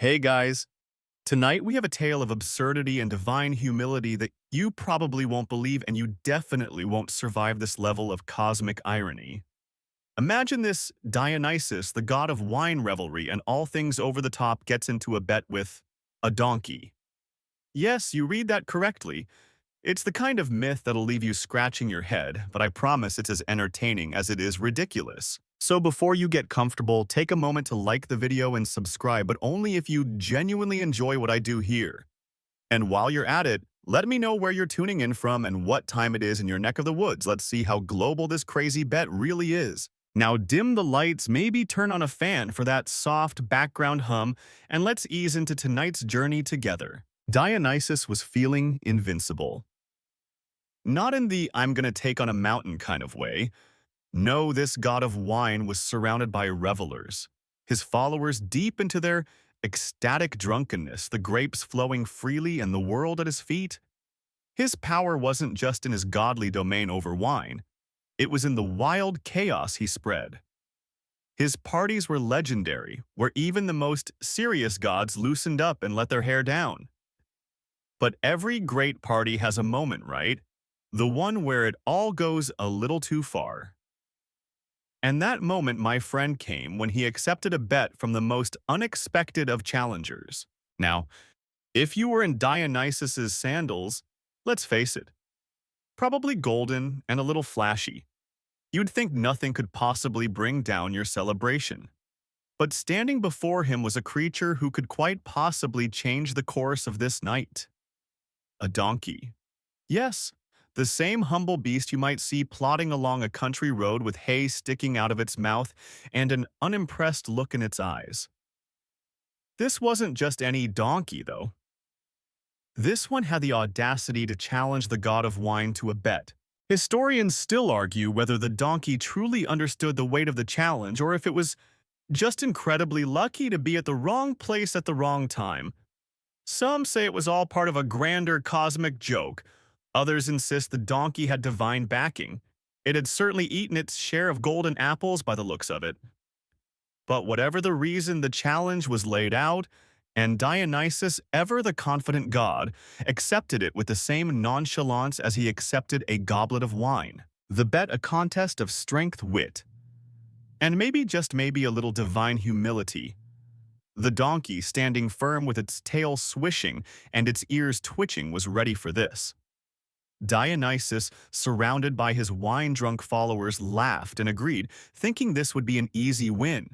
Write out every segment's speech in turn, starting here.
Hey guys, tonight we have a tale of absurdity and divine humility that you probably won't believe, and you definitely won't survive this level of cosmic irony. Imagine this: Dionysus, the god of wine revelry and all things over the top, gets into a bet with a donkey. Yes, you read that correctly. It's the kind of myth that'll leave you scratching your head, but I promise it's as entertaining as it is ridiculous. So before you get comfortable, take a moment to like the video and subscribe, but only if you genuinely enjoy what I do here. And while you're at it, let me know where you're tuning in from and what time it is in your neck of the woods. Let's see how global this crazy bet really is. Now dim the lights, maybe turn on a fan for that soft background hum, and let's ease into tonight's journey together. Dionysus was feeling invincible. Not in the "I'm gonna take on a mountain" kind of way. No, this god of wine was surrounded by revelers, his followers deep into their ecstatic drunkenness, the grapes flowing freely and the world at his feet. His power wasn't just in his godly domain over wine, it was in the wild chaos he spread. His parties were legendary, where even the most serious gods loosened up and let their hair down. But every great party has a moment, right? The one where it all goes a little too far. And that moment, my friend, came when he accepted a bet from the most unexpected of challengers. Now, if you were in Dionysus's sandals, let's face it, probably golden and a little flashy, you'd think nothing could possibly bring down your celebration. But standing before him was a creature who could quite possibly change the course of this night. A donkey. Yes, the same humble beast you might see plodding along a country road with hay sticking out of its mouth and an unimpressed look in its eyes. This wasn't just any donkey, though. This one had the audacity to challenge the god of wine to a bet. Historians still argue whether the donkey truly understood the weight of the challenge or if it was just incredibly lucky to be at the wrong place at the wrong time. Some say it was all part of a grander cosmic joke. Others insist the donkey had divine backing. It had certainly eaten its share of golden apples by the looks of it. But whatever the reason, the challenge was laid out, and Dionysus, ever the confident god, accepted it with the same nonchalance as he accepted a goblet of wine. The bet, a contest of strength, wit, and maybe, just maybe, a little divine humility. The donkey, standing firm with its tail swishing and its ears twitching, was ready for this. Dionysus, surrounded by his wine-drunk followers, laughed and agreed, thinking this would be an easy win.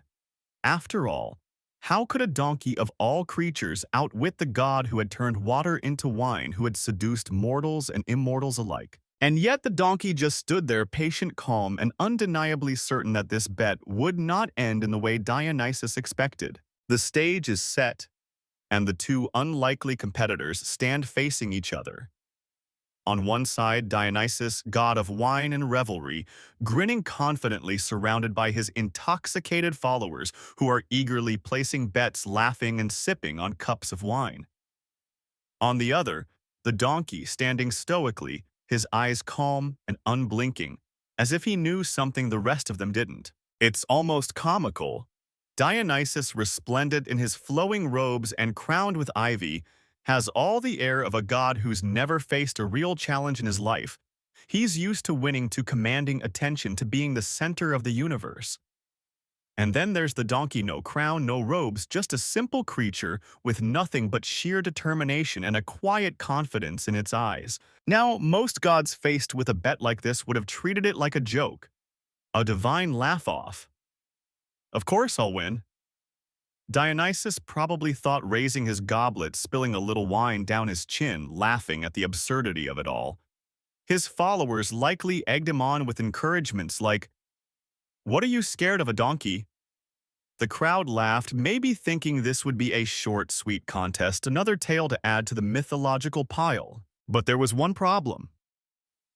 After all, how could a donkey of all creatures outwit the god who had turned water into wine, who had seduced mortals and immortals alike? And yet the donkey just stood there, patient, calm, and undeniably certain that this bet would not end in the way Dionysus expected. The stage is set, and the two unlikely competitors stand facing each other. On one side, Dionysus, god of wine and revelry, grinning confidently, surrounded by his intoxicated followers who are eagerly placing bets, laughing and sipping on cups of wine. On the other, the donkey, standing stoically, his eyes calm and unblinking, as if he knew something the rest of them didn't. It's almost comical. Dionysus, resplendent in his flowing robes and crowned with ivy, has all the air of a god who's never faced a real challenge in his life. He's used to winning, to commanding attention, to being the center of the universe. And then there's the donkey, no crown, no robes, just a simple creature with nothing but sheer determination and a quiet confidence in its eyes. Now, most gods faced with a bet like this would have treated it like a joke, a divine laugh-off. Of course I'll win. Dionysus probably thought, raising his goblet, spilling a little wine down his chin, laughing at the absurdity of it all. His followers likely egged him on with encouragements like, "What are you scared of, a donkey?" The crowd laughed, maybe thinking this would be a short, sweet contest, another tale to add to the mythological pile. But there was one problem.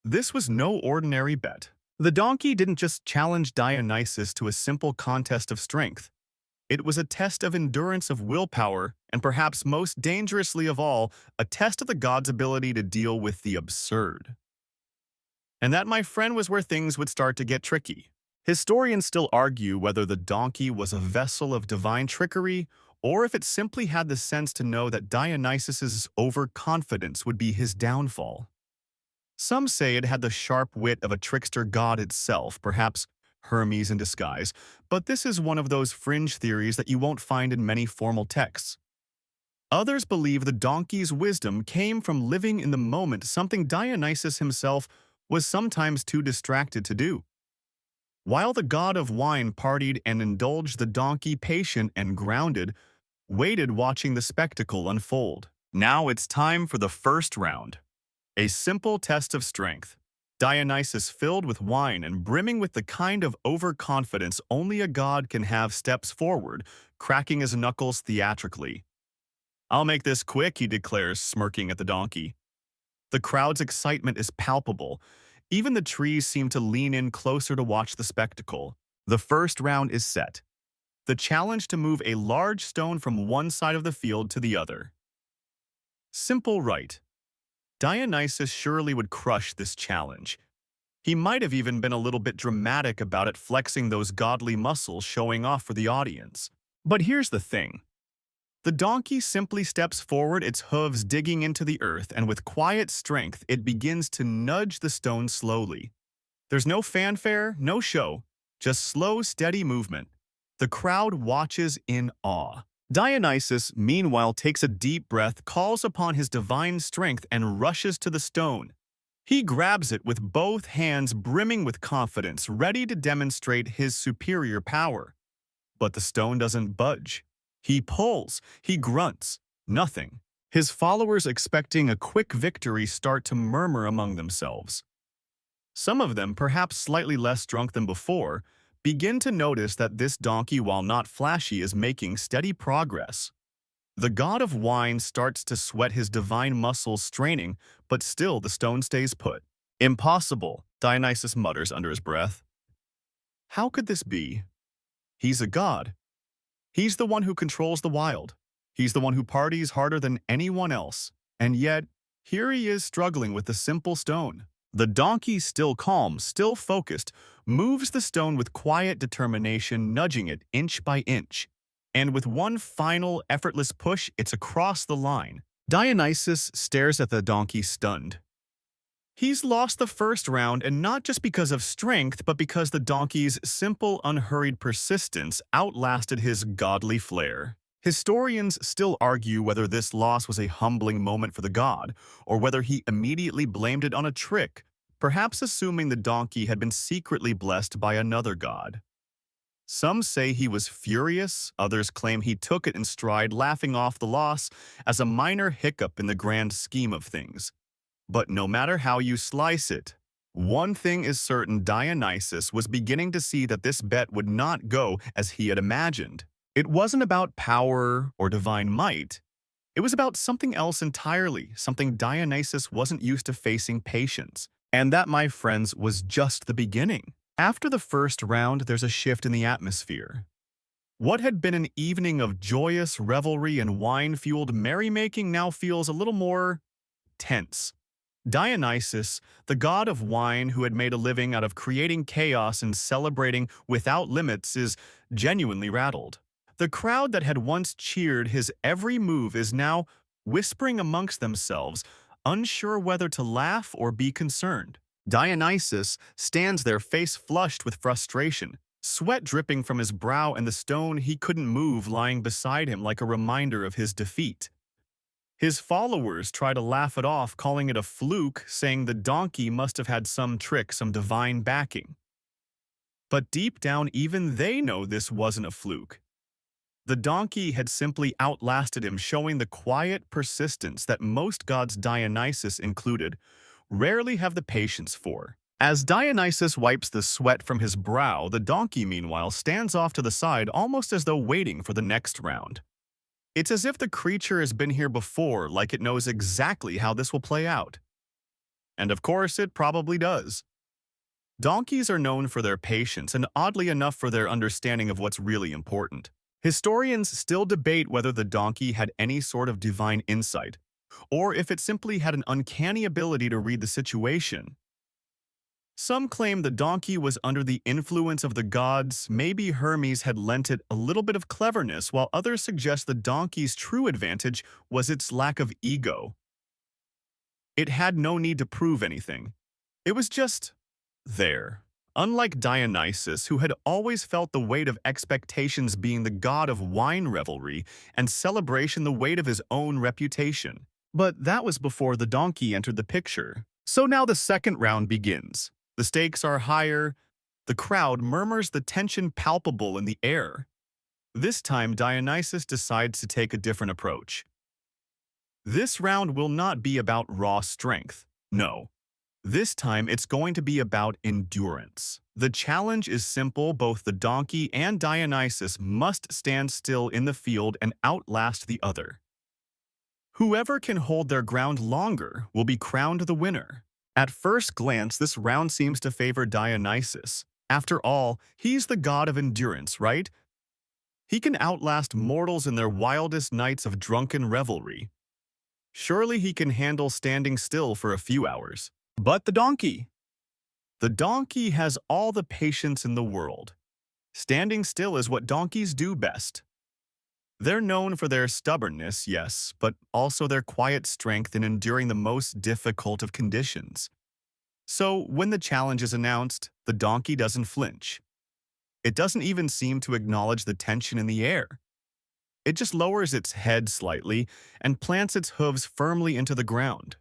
This was no ordinary bet. The donkey didn't just challenge Dionysus to a simple contest of strength. It was a test of endurance, of willpower, and perhaps most dangerously of all, a test of the god's ability to deal with the absurd. And that, my friend, was where things would start to get tricky. Historians still argue whether the donkey was a vessel of divine trickery or if it simply had the sense to know that Dionysus's overconfidence would be his downfall. Some say it had the sharp wit of a trickster god itself, perhaps Hermes in disguise, but this is one of those fringe theories that you won't find in many formal texts. Others believe the donkey's wisdom came from living in the moment, something Dionysus himself was sometimes too distracted to do. While the god of wine partied and indulged, the donkey, patient and grounded, waited watching the spectacle unfold. Now it's time for the first round. A simple test of strength. Dionysus, filled with wine and brimming with the kind of overconfidence only a god can have, steps forward, cracking his knuckles theatrically. "I'll make this quick," he declares, smirking at the donkey. The crowd's excitement is palpable. Even the trees seem to lean in closer to watch the spectacle. The first round is set. The challenge to move a large stone from one side of the field to the other. Simple, right? Dionysus surely would crush this challenge. He might have even been a little bit dramatic about it, flexing those godly muscles, showing off for the audience. But here's the thing. The donkey simply steps forward, its hooves digging into the earth, and with quiet strength, it begins to nudge the stone slowly. There's no fanfare, no show, just slow, steady movement. The crowd watches in awe. Dionysus, meanwhile, takes a deep breath, calls upon his divine strength, and rushes to the stone. He grabs it with both hands, brimming with confidence, ready to demonstrate his superior power. But the stone doesn't budge. He pulls, he grunts, nothing. His followers, expecting a quick victory, start to murmur among themselves. Some of them, perhaps slightly less drunk than before, begin to notice that this donkey, while not flashy, is making steady progress. The god of wine starts to sweat, his divine muscles straining, but still the stone stays put. "Impossible," Dionysus mutters under his breath. "How could this be? He's a god. He's the one who controls the wild. He's the one who parties harder than anyone else. And yet, here he is struggling with the simple stone." The donkey, still calm, still focused, moves the stone with quiet determination, nudging it inch by inch. And with one final, effortless push, it's across the line. Dionysus stares at the donkey, stunned. He's lost the first round, and not just because of strength, but because the donkey's simple, unhurried persistence outlasted his godly flair. Historians still argue whether this loss was a humbling moment for the god, or whether he immediately blamed it on a trick, perhaps assuming the donkey had been secretly blessed by another god. Some say he was furious, others claim he took it in stride, laughing off the loss as a minor hiccup in the grand scheme of things. But no matter how you slice it, one thing is certain: Dionysus was beginning to see that this bet would not go as he had imagined. It wasn't about power or divine might. It was about something else entirely, something Dionysus wasn't used to facing: patience. And that, my friends, was just the beginning. After the first round, there's a shift in the atmosphere. What had been an evening of joyous revelry and wine-fueled merrymaking now feels a little more tense. Dionysus, the god of wine who had made a living out of creating chaos and celebrating without limits, is genuinely rattled. The crowd that had once cheered his every move is now whispering amongst themselves, unsure whether to laugh or be concerned. Dionysus stands there, face flushed with frustration, sweat dripping from his brow, and the stone he couldn't move lying beside him like a reminder of his defeat. His followers try to laugh it off, calling it a fluke, saying the donkey must have had some trick, some divine backing. But deep down, even they know this wasn't a fluke. The donkey had simply outlasted him, showing the quiet persistence that most gods, Dionysus included, rarely have the patience for. As Dionysus wipes the sweat from his brow, the donkey, meanwhile, stands off to the side, almost as though waiting for the next round. It's as if the creature has been here before, like it knows exactly how this will play out. And of course, it probably does. Donkeys are known for their patience and, oddly enough, for their understanding of what's really important. Historians still debate whether the donkey had any sort of divine insight, or if it simply had an uncanny ability to read the situation. Some claim the donkey was under the influence of the gods, maybe Hermes had lent it a little bit of cleverness, while others suggest the donkey's true advantage was its lack of ego. It had no need to prove anything. It was just there. Unlike Dionysus, who had always felt the weight of expectations being the god of wine revelry and celebration the weight of his own reputation. But that was before the donkey entered the picture. So now the second round begins. The stakes are higher. The crowd murmurs, the tension palpable in the air. This time, Dionysus decides to take a different approach. This round will not be about raw strength. No. This time, it's going to be about endurance. The challenge is simple. Both the donkey and Dionysus must stand still in the field and outlast the other. Whoever can hold their ground longer will be crowned the winner. At first glance, this round seems to favor Dionysus. After all, he's the god of endurance, right? He can outlast mortals in their wildest nights of drunken revelry. Surely he can handle standing still for a few hours. But the donkey? The donkey has all the patience in the world. Standing still is what donkeys do best. They're known for their stubbornness, yes, but also their quiet strength in enduring the most difficult of conditions. So, when the challenge is announced, the donkey doesn't flinch. It doesn't even seem to acknowledge the tension in the air. It just lowers its head slightly and plants its hooves firmly into the ground.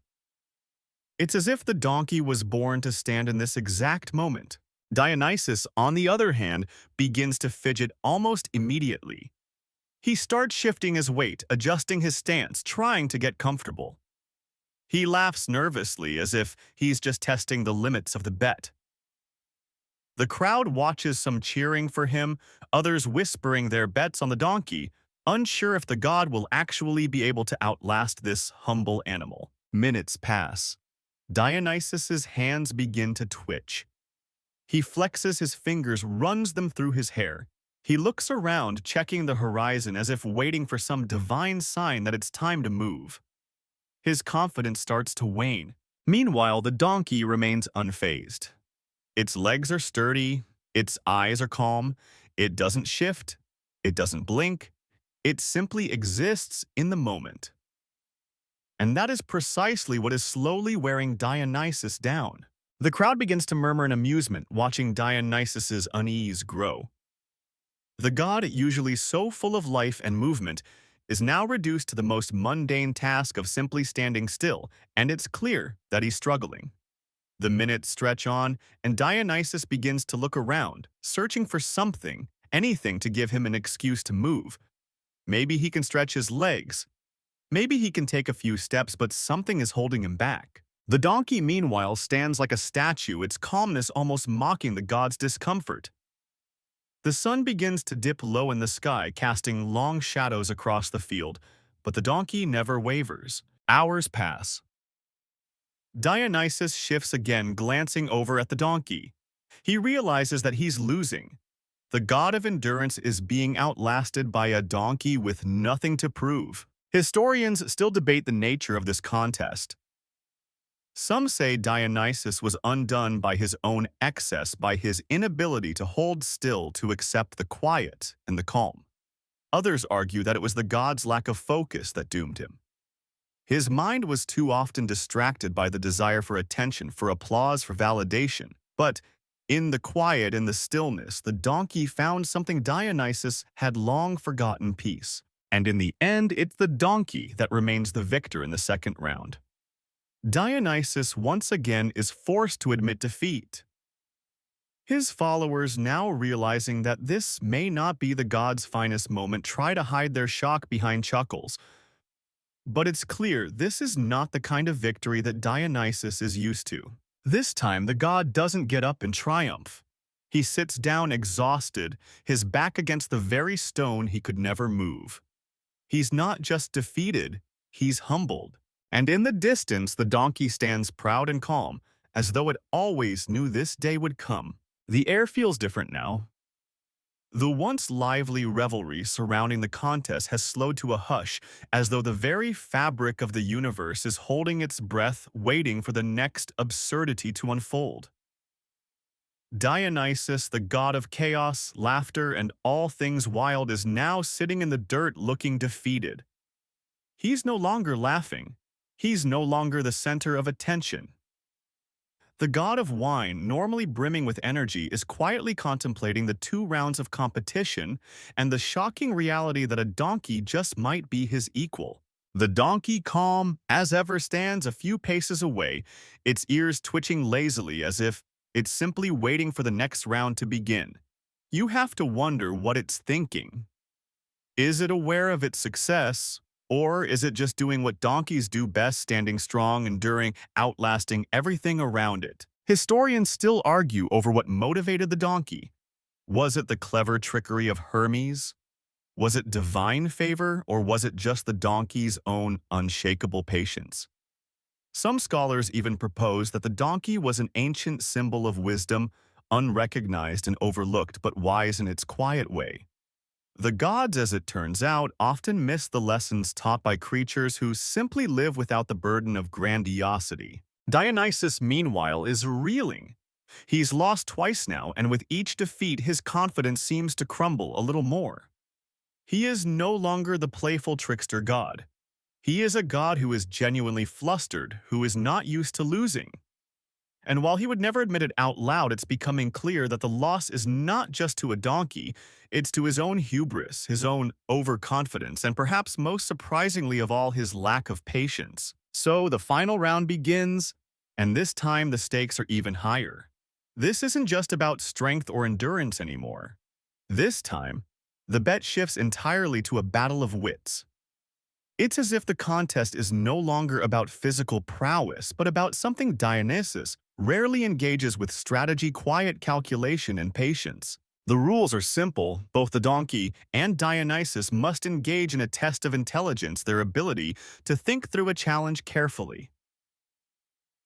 It's as if the donkey was born to stand in this exact moment. Dionysus, on the other hand, begins to fidget almost immediately. He starts shifting his weight, adjusting his stance, trying to get comfortable. He laughs nervously as if he's just testing the limits of the bet. The crowd watches, some cheering for him, others whispering their bets on the donkey, unsure if the god will actually be able to outlast this humble animal. Minutes pass. Dionysus's hands begin to twitch. He flexes his fingers, runs them through his hair. He looks around, checking the horizon as if waiting for some divine sign that it's time to move. His confidence starts to wane. Meanwhile, the donkey remains unfazed. Its legs are sturdy, its eyes are calm, it doesn't shift, it doesn't blink, it simply exists in the moment. And that is precisely what is slowly wearing Dionysus down. The crowd begins to murmur in amusement, watching Dionysus's unease grow. The god, usually so full of life and movement, is now reduced to the most mundane task of simply standing still, and it's clear that he's struggling. The minutes stretch on, and Dionysus begins to look around, searching for something, anything to give him an excuse to move. Maybe he can stretch his legs. Maybe he can take a few steps, but something is holding him back. The donkey, meanwhile, stands like a statue, its calmness almost mocking the god's discomfort. The sun begins to dip low in the sky, casting long shadows across the field, but the donkey never wavers. Hours pass. Dionysus shifts again, glancing over at the donkey. He realizes that he's losing. The god of endurance is being outlasted by a donkey with nothing to prove. Historians still debate the nature of this contest. Some say Dionysus was undone by his own excess, by his inability to hold still, to accept the quiet and the calm. Others argue that it was the god's lack of focus that doomed him. His mind was too often distracted by the desire for attention, for applause, for validation. But in the quiet, in the stillness, the donkey found something Dionysus had long forgotten: peace. And in the end, it's the donkey that remains the victor in the second round. Dionysus once again is forced to admit defeat. His followers, now realizing that this may not be the god's finest moment, try to hide their shock behind chuckles. But it's clear this is not the kind of victory that Dionysus is used to. This time, the god doesn't get up in triumph. He sits down exhausted, his back against the very stone he could never move. He's not just defeated, he's humbled. And in the distance, the donkey stands proud and calm, as though it always knew this day would come. The air feels different now. The once lively revelry surrounding the contest has slowed to a hush, as though the very fabric of the universe is holding its breath, waiting for the next absurdity to unfold. Dionysus, the god of chaos, laughter, and all things wild, is now sitting in the dirt looking defeated. He's no longer laughing. He's no longer the center of attention. The god of wine, normally brimming with energy, is quietly contemplating the 2 rounds of competition and the shocking reality that a donkey just might be his equal. The donkey, calm as ever, stands a few paces away, its ears twitching lazily as if it's simply waiting for the next round to begin. You have to wonder what it's thinking. Is it aware of its success? Or is it just doing what donkeys do best, standing strong, enduring, outlasting everything around it? Historians still argue over what motivated the donkey. Was it the clever trickery of Hermes? Was it divine favor, or was it just the donkey's own unshakable patience? Some scholars even propose that the donkey was an ancient symbol of wisdom, unrecognized and overlooked, but wise in its quiet way. The gods, as it turns out, often miss the lessons taught by creatures who simply live without the burden of grandiosity. Dionysus, meanwhile, is reeling. He's lost twice now, and with each defeat, his confidence seems to crumble a little more. He is no longer the playful trickster god. He is a god who is genuinely flustered, who is not used to losing. And while he would never admit it out loud, it's becoming clear that the loss is not just to a donkey, it's to his own hubris, his own overconfidence, and perhaps most surprisingly of all, his lack of patience. So the final round begins, and this time the stakes are even higher. This isn't just about strength or endurance anymore. This time, the bet shifts entirely to a battle of wits. It's as if the contest is no longer about physical prowess, but about something Dionysus rarely engages with: strategy, quiet calculation, and patience. The rules are simple. Both the donkey and Dionysus must engage in a test of intelligence, their ability to think through a challenge carefully.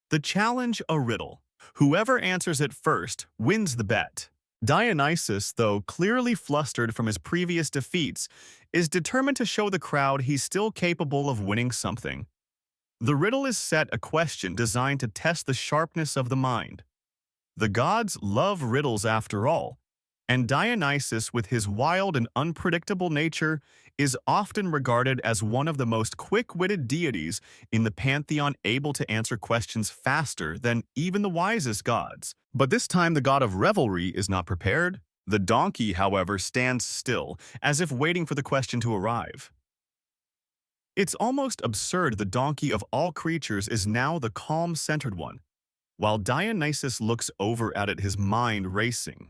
The challenge: a riddle. Whoever answers it first wins the bet. Dionysus, though clearly flustered from his previous defeats, is determined to show the crowd he's still capable of winning something. The riddle is set a question designed to test the sharpness of the mind. The gods love riddles after all, and Dionysus, with his wild and unpredictable nature, is often regarded as one of the most quick-witted deities in the pantheon, able to answer questions faster than even the wisest gods. But this time the god of revelry is not prepared. The donkey, however, stands still, as if waiting for the question to arrive. It's almost absurd. The donkey of all creatures is now the calm, centered one, while Dionysus looks over at it, his mind racing.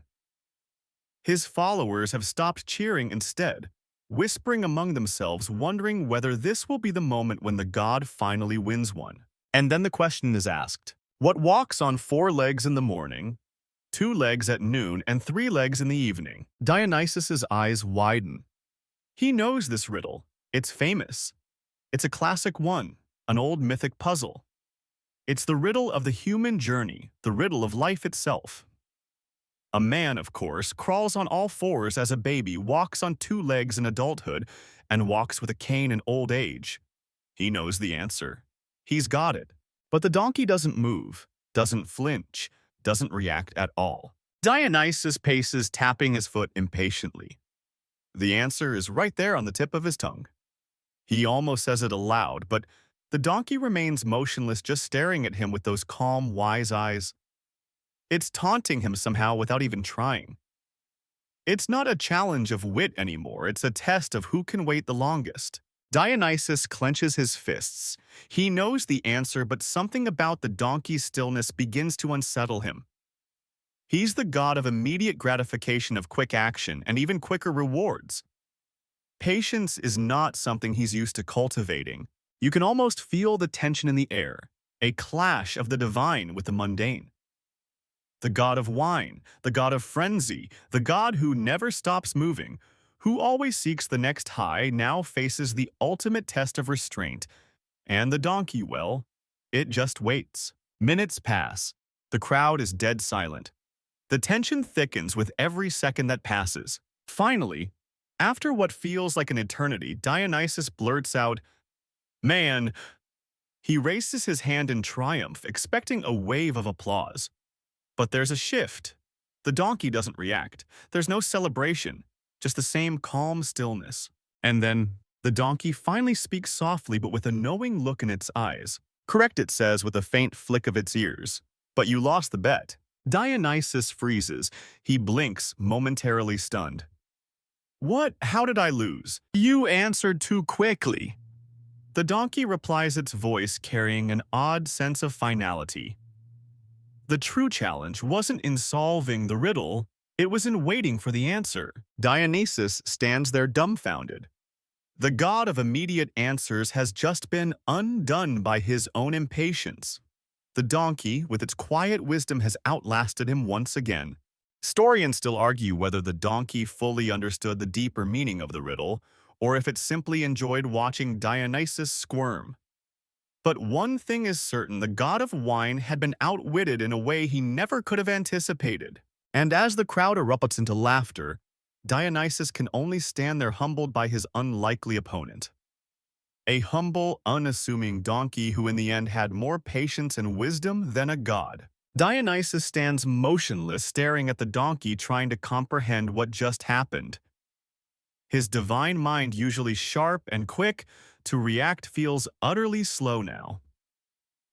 His followers have stopped cheering instead, whispering among themselves, wondering whether this will be the moment when the god finally wins one. And then the question is asked: what walks on 4 legs in the morning, 2 legs at noon, and 3 legs in the evening? Dionysus's eyes widen. He knows this riddle. It's famous. It's a classic one, an old mythic puzzle. It's the riddle of the human journey, the riddle of life itself. A man, of course, crawls on all 4s as a baby, walks on 2 legs in adulthood, and walks with a cane in old age. He knows the answer. He's got it. But the donkey doesn't move, doesn't flinch, doesn't react at all. Dionysus paces, tapping his foot impatiently. The answer is right there on the tip of his tongue. He almost says it aloud, but the donkey remains motionless, just staring at him with those calm, wise eyes. It's taunting him somehow without even trying. It's not a challenge of wit anymore, it's a test of who can wait the longest. Dionysus clenches his fists. He knows the answer, but something about the donkey's stillness begins to unsettle him. He's the god of immediate gratification, of quick action, and even quicker rewards. Patience is not something he's used to cultivating. You can almost feel the tension in the air, a clash of the divine with the mundane. The god of wine, the god of frenzy, the god who never stops moving, who always seeks the next high, now faces the ultimate test of restraint. And the donkey, well, it just waits. Minutes pass. The crowd is dead silent. The tension thickens with every second that passes. Finally, after what feels like an eternity, Dionysus blurts out, "Man!" He raises his hand in triumph, expecting a wave of applause. But there's a shift. The donkey doesn't react. There's no celebration, just the same calm stillness. And then the donkey finally speaks softly but with a knowing look in its eyes. Correct, it says with a faint flick of its ears. But you lost the bet. Dionysus freezes. He blinks, momentarily stunned. What? How did I lose? You answered too quickly. The donkey replies, its voice carrying an odd sense of finality. The true challenge wasn't in solving the riddle, it was in waiting for the answer. Dionysus stands there dumbfounded. The god of immediate answers has just been undone by his own impatience. The donkey, with its quiet wisdom, has outlasted him once again. Historians still argue whether the donkey fully understood the deeper meaning of the riddle, or if it simply enjoyed watching Dionysus squirm. But one thing is certain, the god of wine had been outwitted in a way he never could have anticipated. And as the crowd erupts into laughter, Dionysus can only stand there humbled by his unlikely opponent. A humble, unassuming donkey who in the end had more patience and wisdom than a god. Dionysus stands motionless, staring at the donkey, trying to comprehend what just happened. His divine mind, usually sharp and quick to react, feels utterly slow now.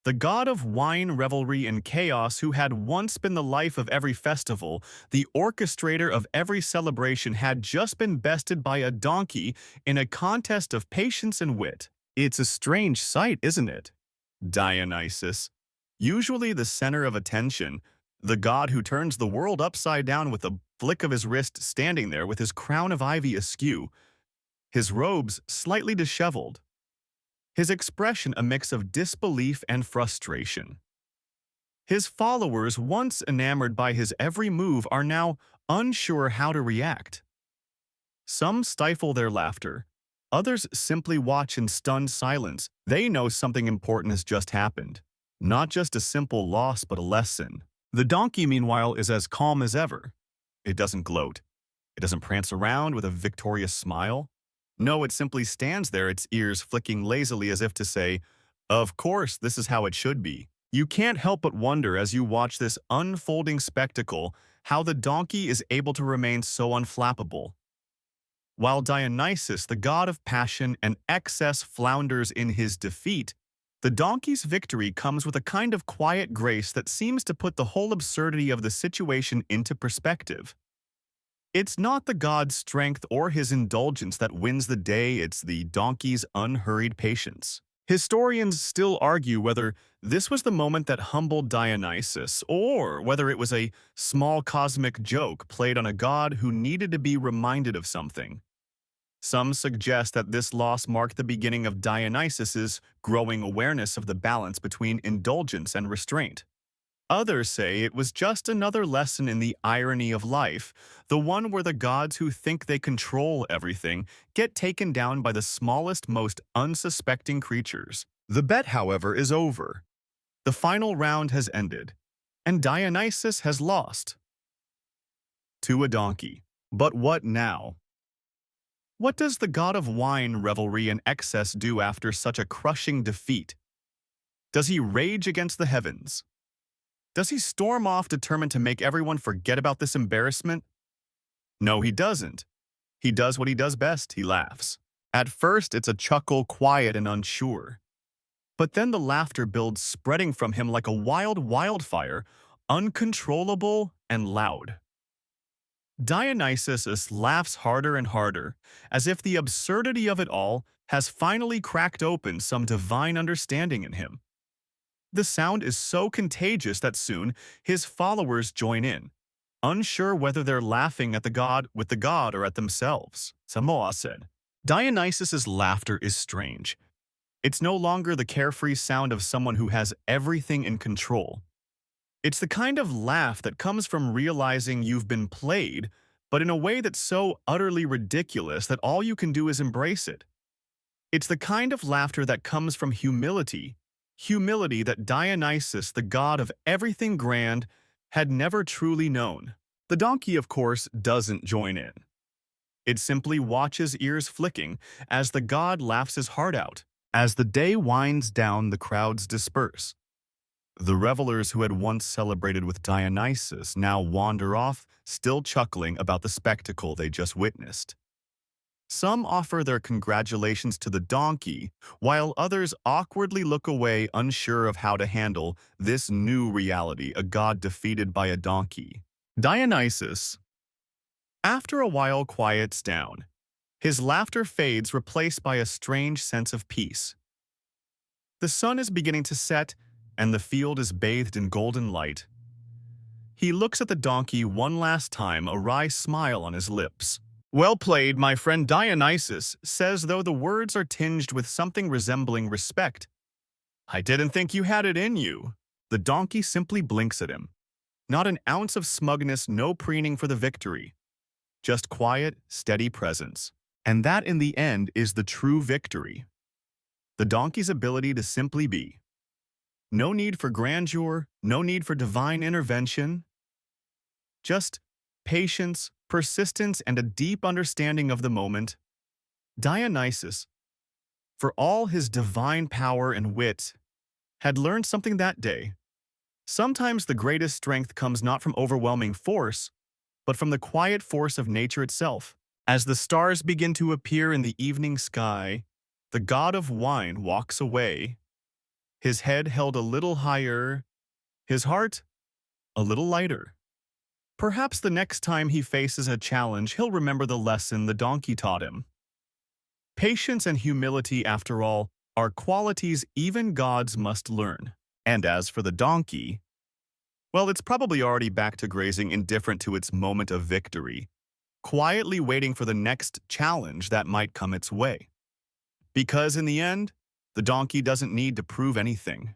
The god of wine, revelry, and chaos, who had once been the life of every festival, the orchestrator of every celebration, had just been bested by a donkey in a contest of patience and wit. It's a strange sight, isn't it? Dionysus, usually the center of attention, the god who turns the world upside down with a flick of his wrist, standing there with his crown of ivy askew, his robes slightly disheveled, his expression a mix of disbelief and frustration. His followers, once enamored by his every move, are now unsure how to react. Some stifle their laughter. Others simply watch in stunned silence. They know something important has just happened. Not just a simple loss, but a lesson. The donkey, meanwhile, is as calm as ever. It doesn't gloat. It doesn't prance around with a victorious smile. No, it simply stands there, its ears flicking lazily as if to say, "Of course, this is how it should be." You can't help but wonder as you watch this unfolding spectacle how the donkey is able to remain so unflappable. While Dionysus, the god of passion and excess, flounders in his defeat, the donkey's victory comes with a kind of quiet grace that seems to put the whole absurdity of the situation into perspective. It's not the god's strength or his indulgence that wins the day, it's the donkey's unhurried patience. Historians still argue whether this was the moment that humbled Dionysus, or whether it was a small cosmic joke played on a god who needed to be reminded of something. Some suggest that this loss marked the beginning of Dionysus's growing awareness of the balance between indulgence and restraint. Others say it was just another lesson in the irony of life, the one where the gods who think they control everything get taken down by the smallest, most unsuspecting creatures. The bet, however, is over. The final round has ended, and Dionysus has lost. To a donkey. But what now? What does the god of wine, revelry, and excess do after such a crushing defeat? Does he rage against the heavens? Does he storm off determined to make everyone forget about this embarrassment? No, he doesn't. He does what he does best, he laughs. At first, it's a chuckle, quiet and unsure. But then the laughter builds, spreading from him like a wild wildfire, uncontrollable and loud. Dionysus laughs harder and harder, as if the absurdity of it all has finally cracked open some divine understanding in him. The sound is so contagious that soon his followers join in, unsure whether they're laughing at the god or at themselves. Samoa said. Dionysus's laughter is strange. It's no longer the carefree sound of someone who has everything in control. It's the kind of laugh that comes from realizing you've been played, but in a way that's so utterly ridiculous that all you can do is embrace it. It's the kind of laughter that comes from humility that Dionysus, the god of everything grand, had never truly known. The donkey, of course, doesn't join in. It simply watches, ears flicking, as the god laughs his heart out. As the day winds down, the crowds disperse. The revelers who had once celebrated with Dionysus now wander off, still chuckling about the spectacle they just witnessed. Some offer their congratulations to the donkey, while others awkwardly look away, unsure of how to handle this new reality, a god defeated by a donkey. Dionysus, after a while, quiets down. His laughter fades, replaced by a strange sense of peace. The sun is beginning to set, and the field is bathed in golden light. He looks at the donkey one last time, a wry smile on his lips. "Well played, my friend," Dionysus says, though the words are tinged with something resembling respect. "I didn't think you had it in you." The donkey simply blinks at him. Not an ounce of smugness, no preening for the victory. Just quiet, steady presence. And that, in the end, is the true victory. The donkey's ability to simply be. No need for grandeur, no need for divine intervention. Just patience, persistence, and a deep understanding of the moment. Dionysus, for all his divine power and wit, had learned something that day. Sometimes the greatest strength comes not from overwhelming force, but from the quiet force of nature itself. As the stars begin to appear in the evening sky, the god of wine walks away, his head held a little higher, his heart a little lighter. Perhaps the next time he faces a challenge, he'll remember the lesson the donkey taught him. Patience and humility, after all, are qualities even gods must learn. And as for the donkey, well, it's probably already back to grazing, indifferent to its moment of victory, quietly waiting for the next challenge that might come its way. Because in the end, the donkey doesn't need to prove anything.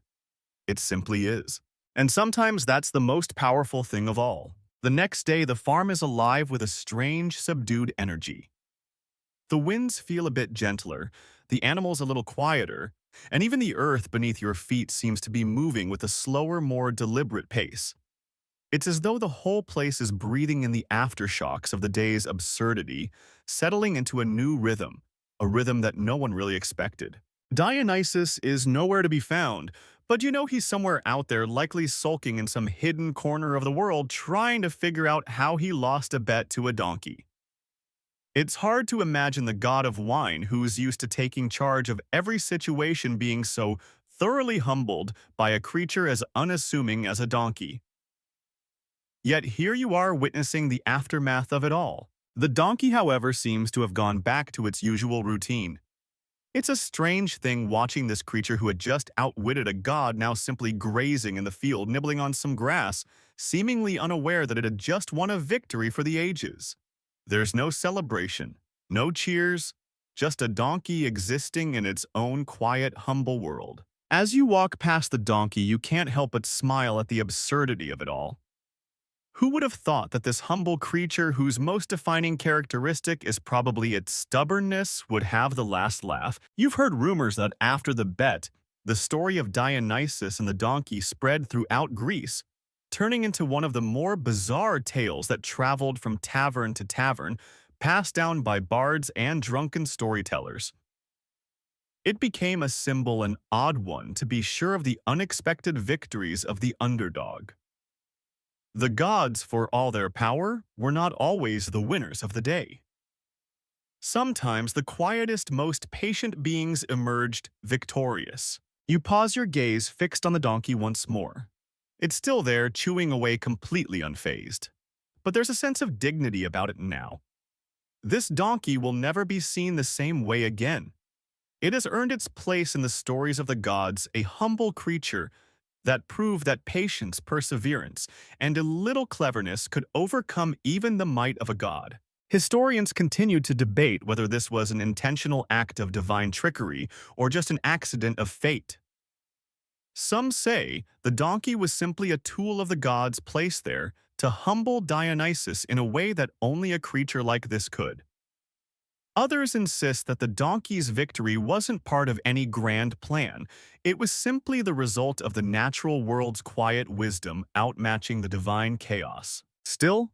It simply is. And sometimes that's the most powerful thing of all. The next day, the farm is alive with a strange, subdued energy. The winds feel a bit gentler, the animals a little quieter, and even the earth beneath your feet seems to be moving with a slower, more deliberate pace. It's as though the whole place is breathing in the aftershocks of the day's absurdity, settling into a new rhythm, a rhythm that no one really expected. Dionysus is nowhere to be found, but you know he's somewhere out there, likely sulking in some hidden corner of the world, trying to figure out how he lost a bet to a donkey. It's hard to imagine the god of wine, who's used to taking charge of every situation, being so thoroughly humbled by a creature as unassuming as a donkey. Yet here you are witnessing the aftermath of it all. The donkey, however, seems to have gone back to its usual routine. It's a strange thing watching this creature who had just outwitted a god now simply grazing in the field, nibbling on some grass, seemingly unaware that it had just won a victory for the ages. There's no celebration, no cheers, just a donkey existing in its own quiet, humble world. As you walk past the donkey, you can't help but smile at the absurdity of it all. Who would have thought that this humble creature, whose most defining characteristic is probably its stubbornness, would have the last laugh? You've heard rumors that after the bet, the story of Dionysus and the donkey spread throughout Greece, turning into one of the more bizarre tales that traveled from tavern to tavern, passed down by bards and drunken storytellers. It became a symbol, an odd one, to be sure, of the unexpected victories of the underdog. The gods, for all their power, were not always the winners of the day. Sometimes the quietest, most patient beings emerged victorious. You pause, your gaze fixed on the donkey once more. It's still there, chewing away completely unfazed. But there's a sense of dignity about it now. This donkey will never be seen the same way again. It has earned its place in the stories of the gods, a humble creature that proved that patience, perseverance, and a little cleverness could overcome even the might of a god. Historians continued to debate whether this was an intentional act of divine trickery or just an accident of fate. Some say the donkey was simply a tool of the gods placed there to humble Dionysus in a way that only a creature like this could. Others insist that the donkey's victory wasn't part of any grand plan. It was simply the result of the natural world's quiet wisdom outmatching the divine chaos. Still,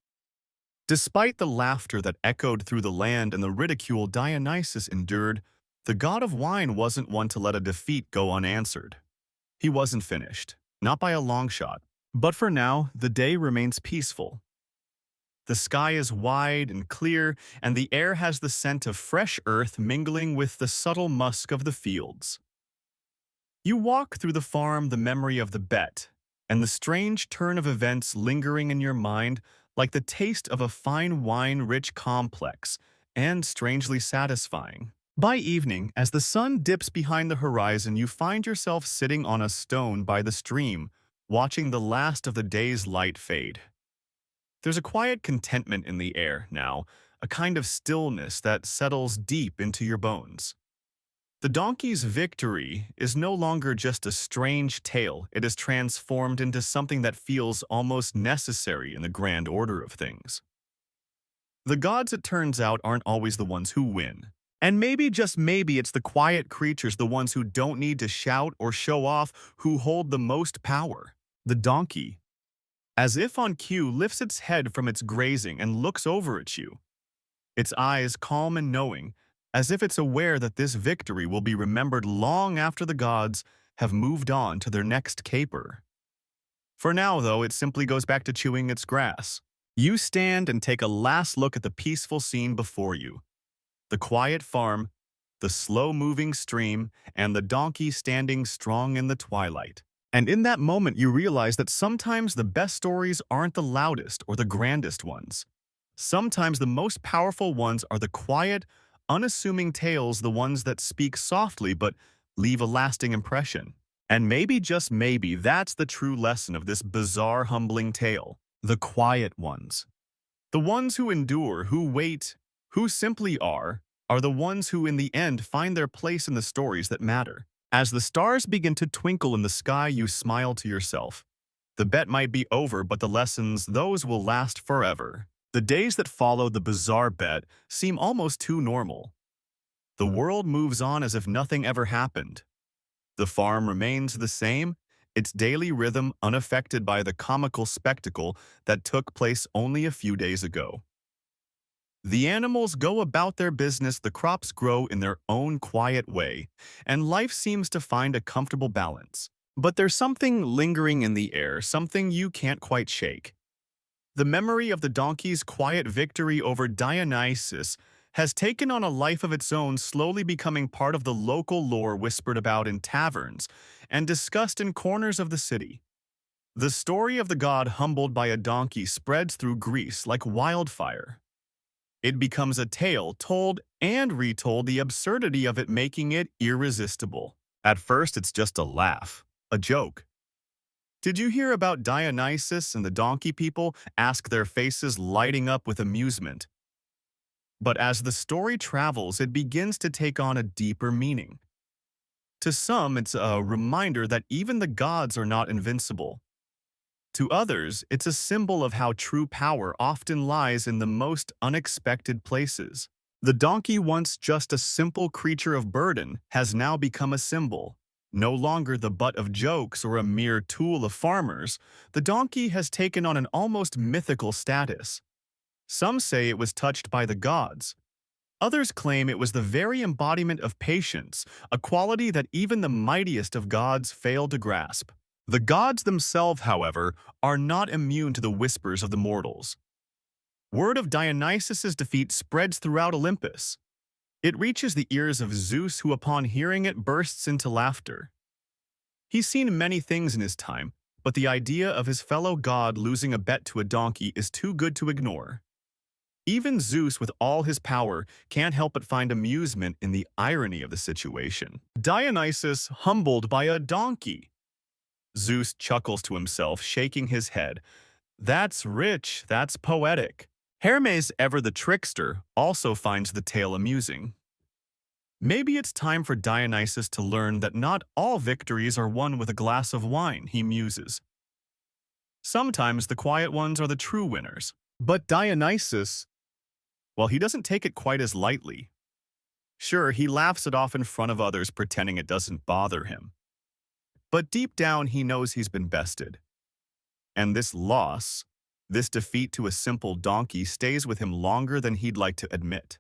despite the laughter that echoed through the land and the ridicule Dionysus endured, the god of wine wasn't one to let a defeat go unanswered. He wasn't finished. not by a long shot. But for now, the day remains peaceful. The sky is wide and clear, and the air has the scent of fresh earth mingling with the subtle musk of the fields. You walk through the farm, the memory of the bet, and the strange turn of events lingering in your mind like the taste of a fine wine-rich complex, and strangely satisfying. By evening, as the sun dips behind the horizon, you find yourself sitting on a stone by the stream, watching the last of the day's light fade. There's a quiet contentment in the air now, a kind of stillness that settles deep into your bones. The donkey's victory is no longer just a strange tale, it is transformed into something that feels almost necessary in the grand order of things. The gods, it turns out, aren't always the ones who win. And maybe, just maybe, it's the quiet creatures, the ones who don't need to shout or show off, who hold the most power. The donkey, as if on cue, lifts its head from its grazing and looks over at you, its eyes calm and knowing, as if it's aware that this victory will be remembered long after the gods have moved on to their next caper. For now, though, it simply goes back to chewing its grass. You stand and take a last look at the peaceful scene before you. The quiet farm, the slow-moving stream, and the donkey standing strong in the twilight. And in that moment, you realize that sometimes the best stories aren't the loudest or the grandest ones. Sometimes the most powerful ones are the quiet, unassuming tales, the ones that speak softly but leave a lasting impression. And maybe, just maybe, that's the true lesson of this bizarre, humbling tale. The quiet ones. The ones who endure, who wait, who simply are the ones who in the end find their place in the stories that matter. As the stars begin to twinkle in the sky, you smile to yourself. The bet might be over, but the lessons, those will last forever. The days that follow the bizarre bet seem almost too normal. The world moves on as if nothing ever happened. The farm remains the same, its daily rhythm unaffected by the comical spectacle that took place only a few days ago. The animals go about their business, the crops grow in their own quiet way, and life seems to find a comfortable balance. But there's something lingering in the air, something you can't quite shake. The memory of the donkey's quiet victory over Dionysus has taken on a life of its own, slowly becoming part of the local lore whispered about in taverns and discussed in corners of the city. The story of the god humbled by a donkey spreads through Greece like wildfire. It becomes a tale told and retold, the absurdity of it making it irresistible. At first, it's just a laugh, a joke. Did you hear about Dionysus and the donkey people? Ask, their faces lighting up with amusement. But as the story travels, it begins to take on a deeper meaning. To some, it's a reminder that even the gods are not invincible. To others, it's a symbol of how true power often lies in the most unexpected places. The donkey, once just a simple creature of burden, has now become a symbol. No longer the butt of jokes or a mere tool of farmers, the donkey has taken on an almost mythical status. Some say it was touched by the gods. Others claim it was the very embodiment of patience, a quality that even the mightiest of gods fail to grasp. The gods themselves, however, are not immune to the whispers of the mortals. Word of Dionysus's defeat spreads throughout Olympus. It reaches the ears of Zeus, who upon hearing it bursts into laughter. He's seen many things in his time, but the idea of his fellow god losing a bet to a donkey is too good to ignore. Even Zeus, with all his power, can't help but find amusement in the irony of the situation. Dionysus humbled by a donkey. Zeus chuckles to himself, shaking his head. That's rich, that's poetic. Hermes, ever the trickster, also finds the tale amusing. Maybe it's time for Dionysus to learn that not all victories are won with a glass of wine, he muses. Sometimes the quiet ones are the true winners. But Dionysus, well, he doesn't take it quite as lightly. Sure, he laughs it off in front of others, pretending it doesn't bother him. But deep down, he knows he's been bested. And this loss, this defeat to a simple donkey, stays with him longer than he'd like to admit.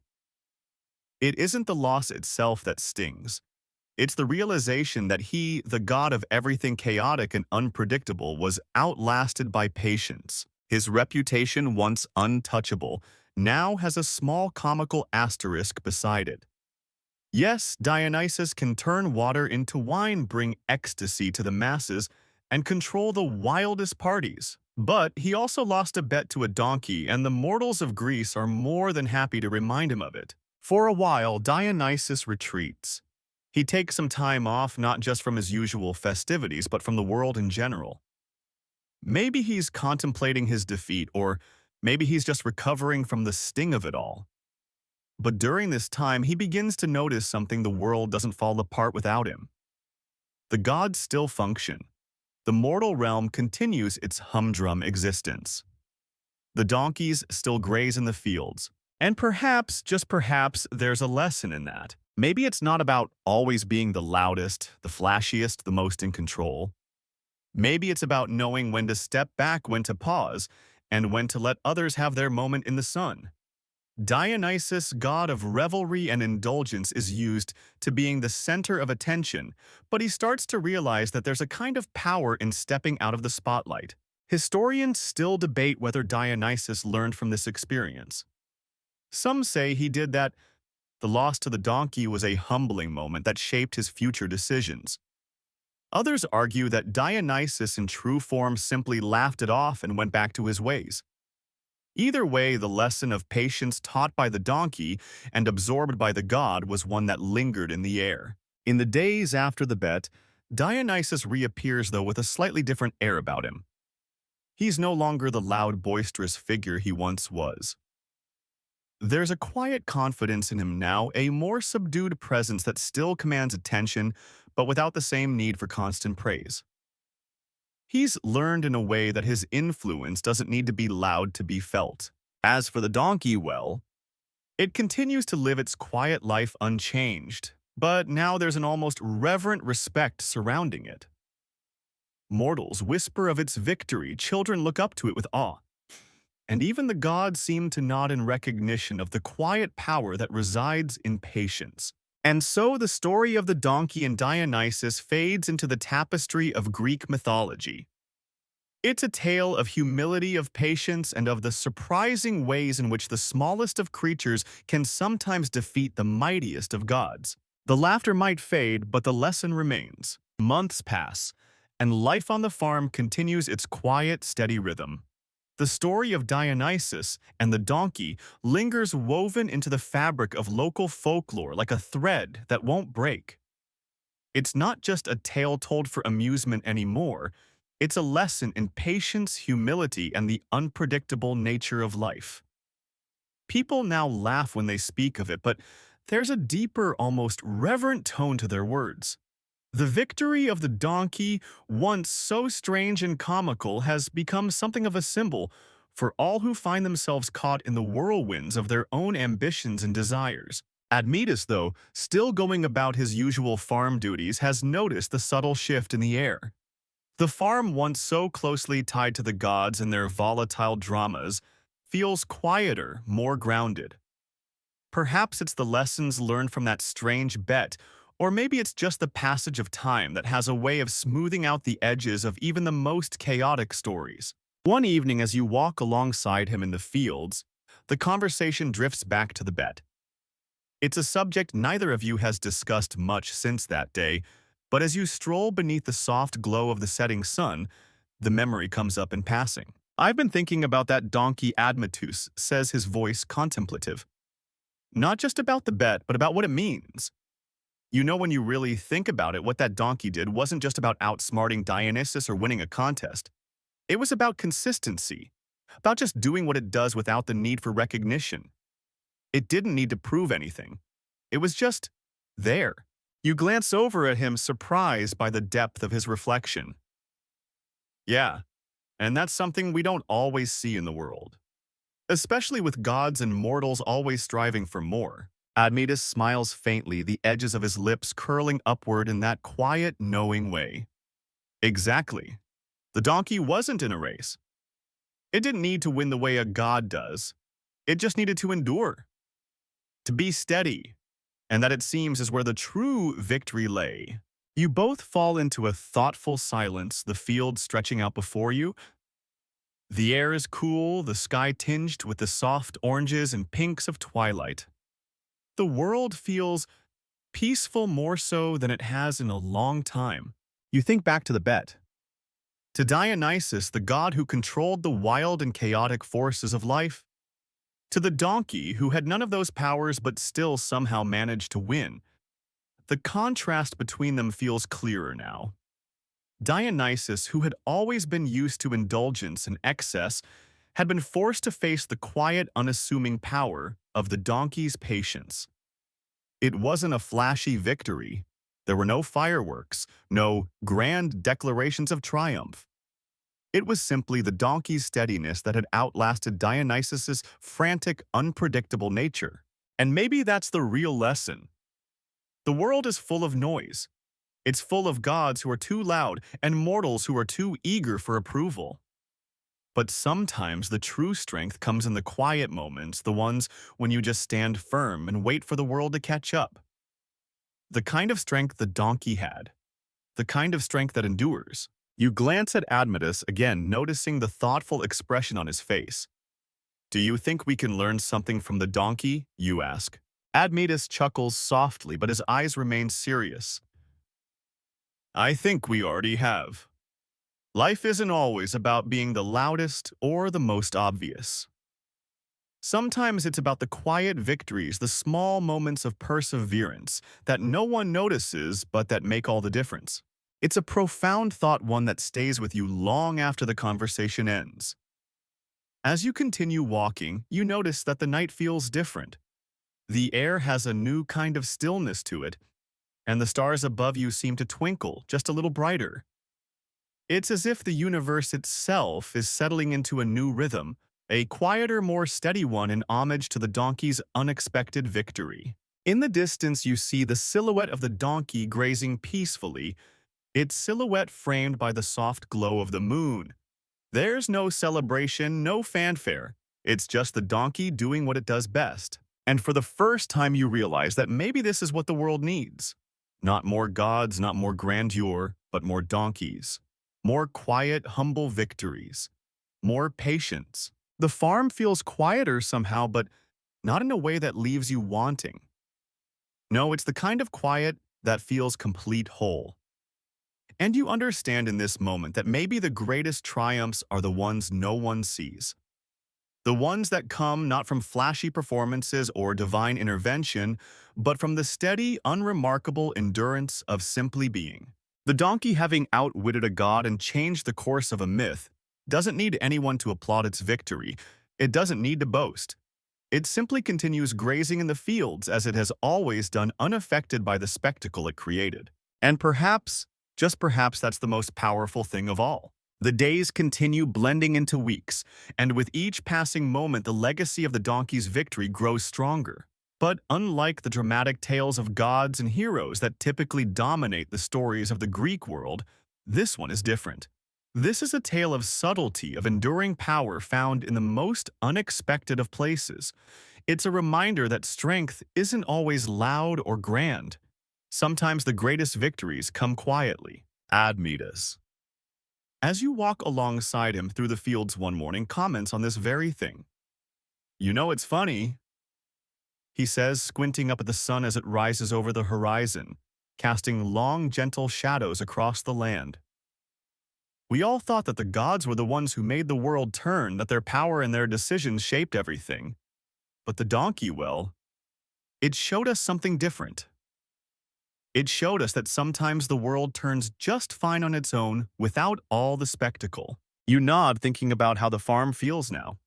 It isn't the loss itself that stings. It's the realization that he, the god of everything chaotic and unpredictable, was outlasted by patience. His reputation, once untouchable, now has a small comical asterisk beside it. Yes, Dionysus can turn water into wine, bring ecstasy to the masses, and control the wildest parties. But he also lost a bet to a donkey, and the mortals of Greece are more than happy to remind him of it. For a while, Dionysus retreats. He takes some time off, not just from his usual festivities, but from the world in general. Maybe he's contemplating his defeat, or maybe he's just recovering from the sting of it all. But during this time, he begins to notice something: the world doesn't fall apart without him. The gods still function. The mortal realm continues its humdrum existence. The donkeys still graze in the fields. And perhaps, just perhaps, there's a lesson in that. Maybe it's not about always being the loudest, the flashiest, the most in control. Maybe it's about knowing when to step back, when to pause, and when to let others have their moment in the sun. Dionysus, god of revelry and indulgence, is used to being the center of attention, but he starts to realize that there's a kind of power in stepping out of the spotlight. Historians still debate whether Dionysus learned from this experience. Some say he did that. The loss to the donkey was a humbling moment that shaped his future decisions. Others argue that Dionysus in true form simply laughed it off and went back to his ways. Either way, the lesson of patience taught by the donkey and absorbed by the god was one that lingered in the air. In the days after the bet, Dionysus reappears, though, with a slightly different air about him. He's no longer the loud, boisterous figure he once was. There's a quiet confidence in him now, a more subdued presence that still commands attention, but without the same need for constant praise. He's learned in a way that his influence doesn't need to be loud to be felt. As for the donkey, well, it continues to live its quiet life unchanged, but now there's an almost reverent respect surrounding it. Mortals whisper of its victory, children look up to it with awe, and even the gods seem to nod in recognition of the quiet power that resides in patience. And so the story of the donkey and Dionysus fades into the tapestry of Greek mythology. It's a tale of humility, of patience, and of the surprising ways in which the smallest of creatures can sometimes defeat the mightiest of gods. The laughter might fade, but the lesson remains. Months pass, and life on the farm continues its quiet, steady rhythm. The story of Dionysus and the donkey lingers woven into the fabric of local folklore like a thread that won't break. It's not just a tale told for amusement anymore. It's a lesson in patience, humility, and the unpredictable nature of life. People now laugh when they speak of it, but there's a deeper, almost reverent tone to their words. The victory of the donkey, once so strange and comical, has become something of a symbol for all who find themselves caught in the whirlwinds of their own ambitions and desires. Admetus, though, still going about his usual farm duties, has noticed the subtle shift in the air. The farm, once so closely tied to the gods and their volatile dramas, feels quieter, more grounded. Perhaps it's the lessons learned from that strange bet, or maybe it's just the passage of time that has a way of smoothing out the edges of even the most chaotic stories. One evening, as you walk alongside him in the fields, the conversation drifts back to the bet. It's a subject neither of you has discussed much since that day, but as you stroll beneath the soft glow of the setting sun, the memory comes up in passing. "I've been thinking about that donkey Admetus," says, his voice contemplative. "Not just about the bet, but about what it means. You know, when you really think about it, what that donkey did wasn't just about outsmarting Dionysus or winning a contest. It was about consistency, about just doing what it does without the need for recognition. It didn't need to prove anything. It was just there." You glance over at him, surprised by the depth of his reflection. Yeah, and that's something we don't always see in the world, especially with gods and mortals always striving for more. Admetus smiles faintly, the edges of his lips curling upward in that quiet, knowing way. Exactly. The donkey wasn't in a race. It didn't need to win the way a god does. It just needed to endure. To be steady. and that it seems is where the true victory lay. You both fall into a thoughtful silence, the field stretching out before you. The air is cool, the sky tinged with the soft oranges and pinks of twilight. The world feels peaceful more so than it has in a long time. You think back to the bet. To Dionysus, the god who controlled the wild and chaotic forces of life. To the donkey who had none of those powers but still somehow managed to win. The contrast between them feels clearer now. Dionysus, who had always been used to indulgence and excess, had been forced to face the quiet, unassuming power of the donkey's patience. It wasn't a flashy victory. There were no fireworks, no grand declarations of triumph. It was simply the donkey's steadiness that had outlasted Dionysus's frantic, unpredictable nature. And maybe that's the real lesson. The world is full of noise. It's full of gods who are too loud and mortals who are too eager for approval. But sometimes the true strength comes in the quiet moments, the ones when you just stand firm and wait for the world to catch up. The kind of strength the donkey had. The kind of strength that endures. You glance at Admetus again, noticing the thoughtful expression on his face. Do you think we can learn something from the donkey? You ask. Admetus chuckles softly, but his eyes remain serious. I think we already have. Life isn't always about being the loudest or the most obvious. Sometimes it's about the quiet victories, the small moments of perseverance that no one notices but that make all the difference. It's a profound thought, one that stays with you long after the conversation ends. As you continue walking, you notice that the night feels different. The air has a new kind of stillness to it, and the stars above you seem to twinkle just a little brighter. It's as if the universe itself is settling into a new rhythm, a quieter, more steady one in homage to the donkey's unexpected victory. In the distance, you see the silhouette of the donkey grazing peacefully, its silhouette framed by the soft glow of the moon. There's no celebration, no fanfare. It's just the donkey doing what it does best. And for the first time, you realize that maybe this is what the world needs. Not more gods, not more grandeur, but more donkeys. More quiet, humble victories. More patience. The farm feels quieter somehow, but not in a way that leaves you wanting. No, it's the kind of quiet that feels complete whole. And you understand in this moment that maybe the greatest triumphs are the ones no one sees. The ones that come not from flashy performances or divine intervention, but from the steady, unremarkable endurance of simply being. The donkey, having outwitted a god and changed the course of a myth, doesn't need anyone to applaud its victory. It doesn't need to boast. It simply continues grazing in the fields as it has always done, unaffected by the spectacle it created. And perhaps, just perhaps, that's the most powerful thing of all. The days continue blending into weeks, and with each passing moment, the legacy of the donkey's victory grows stronger. But unlike the dramatic tales of gods and heroes that typically dominate the stories of the Greek world, this one is different. This is a tale of subtlety, of enduring power found in the most unexpected of places. It's a reminder that strength isn't always loud or grand. Sometimes the greatest victories come quietly. Admetus, as you walk alongside him through the fields one morning, comments on this very thing. You know, it's funny, he says, squinting up at the sun as it rises over the horizon, casting long, gentle shadows across the land. We all thought that the gods were the ones who made the world turn, that their power and their decisions shaped everything. But the donkey, well, it showed us something different. It showed us that sometimes the world turns just fine on its own without all the spectacle. You nod, thinking about how the farm feels now.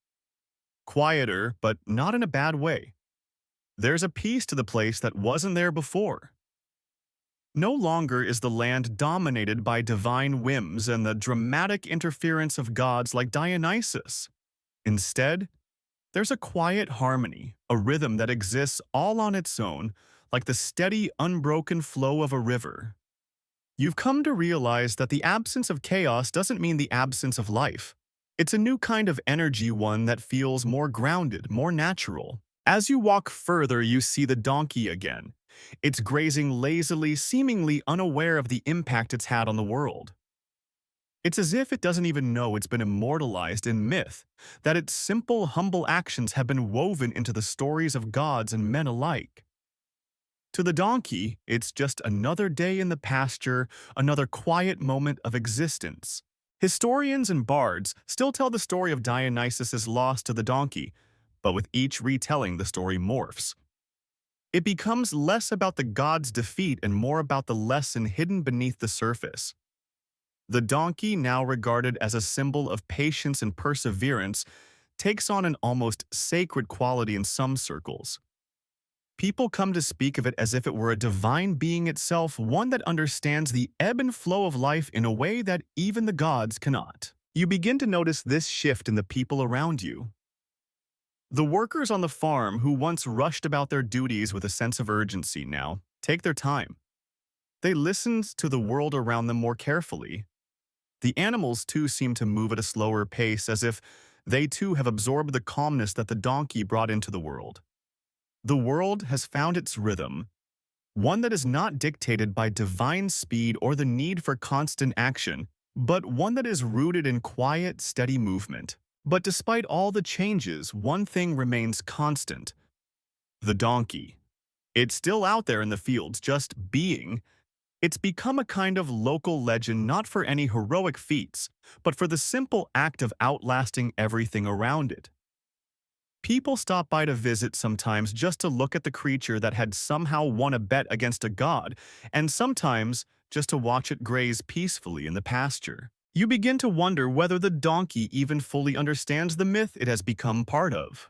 Quieter, but not in a bad way. There's a peace to the place that wasn't there before. No longer is the land dominated by divine whims and the dramatic interference of gods like Dionysus. Instead, there's a quiet harmony, a rhythm that exists all on its own, like the steady, unbroken flow of a river. You've come to realize that the absence of chaos doesn't mean the absence of life. It's a new kind of energy, one that feels more grounded, more natural. As you walk further, you see the donkey again, It's grazing lazily, seemingly unaware of the impact it's had on the world. It's as if it doesn't even know it's been immortalized in myth, that its simple, humble actions have been woven into the stories of gods and men alike. To the donkey, it's just another day in the pasture, another quiet moment of existence. Historians and bards still tell the story of Dionysus' loss to the donkey, but with each retelling the story morphs. It becomes less about the god's defeat and more about the lesson hidden beneath the surface. The donkey, now regarded as a symbol of patience and perseverance, takes on an almost sacred quality in some circles. People come to speak of it as if it were a divine being itself, one that understands the ebb and flow of life in a way that even the gods cannot. You begin to notice this shift in the people around you. The workers on the farm who once rushed about their duties with a sense of urgency now take their time. They listen to the world around them more carefully. The animals too seem to move at a slower pace, as if they too have absorbed the calmness that the donkey brought into the world. The world has found its rhythm, one that is not dictated by divine speed or the need for constant action, but one that is rooted in quiet, steady movement. But despite all the changes, one thing remains constant: the donkey. It's still out there in the fields, just being. It's become a kind of local legend, not for any heroic feats, but for the simple act of outlasting everything around it. People stop by to visit sometimes just to look at the creature that had somehow won a bet against a god, and sometimes just to watch it graze peacefully in the pasture. You begin to wonder whether the donkey even fully understands the myth it has become part of.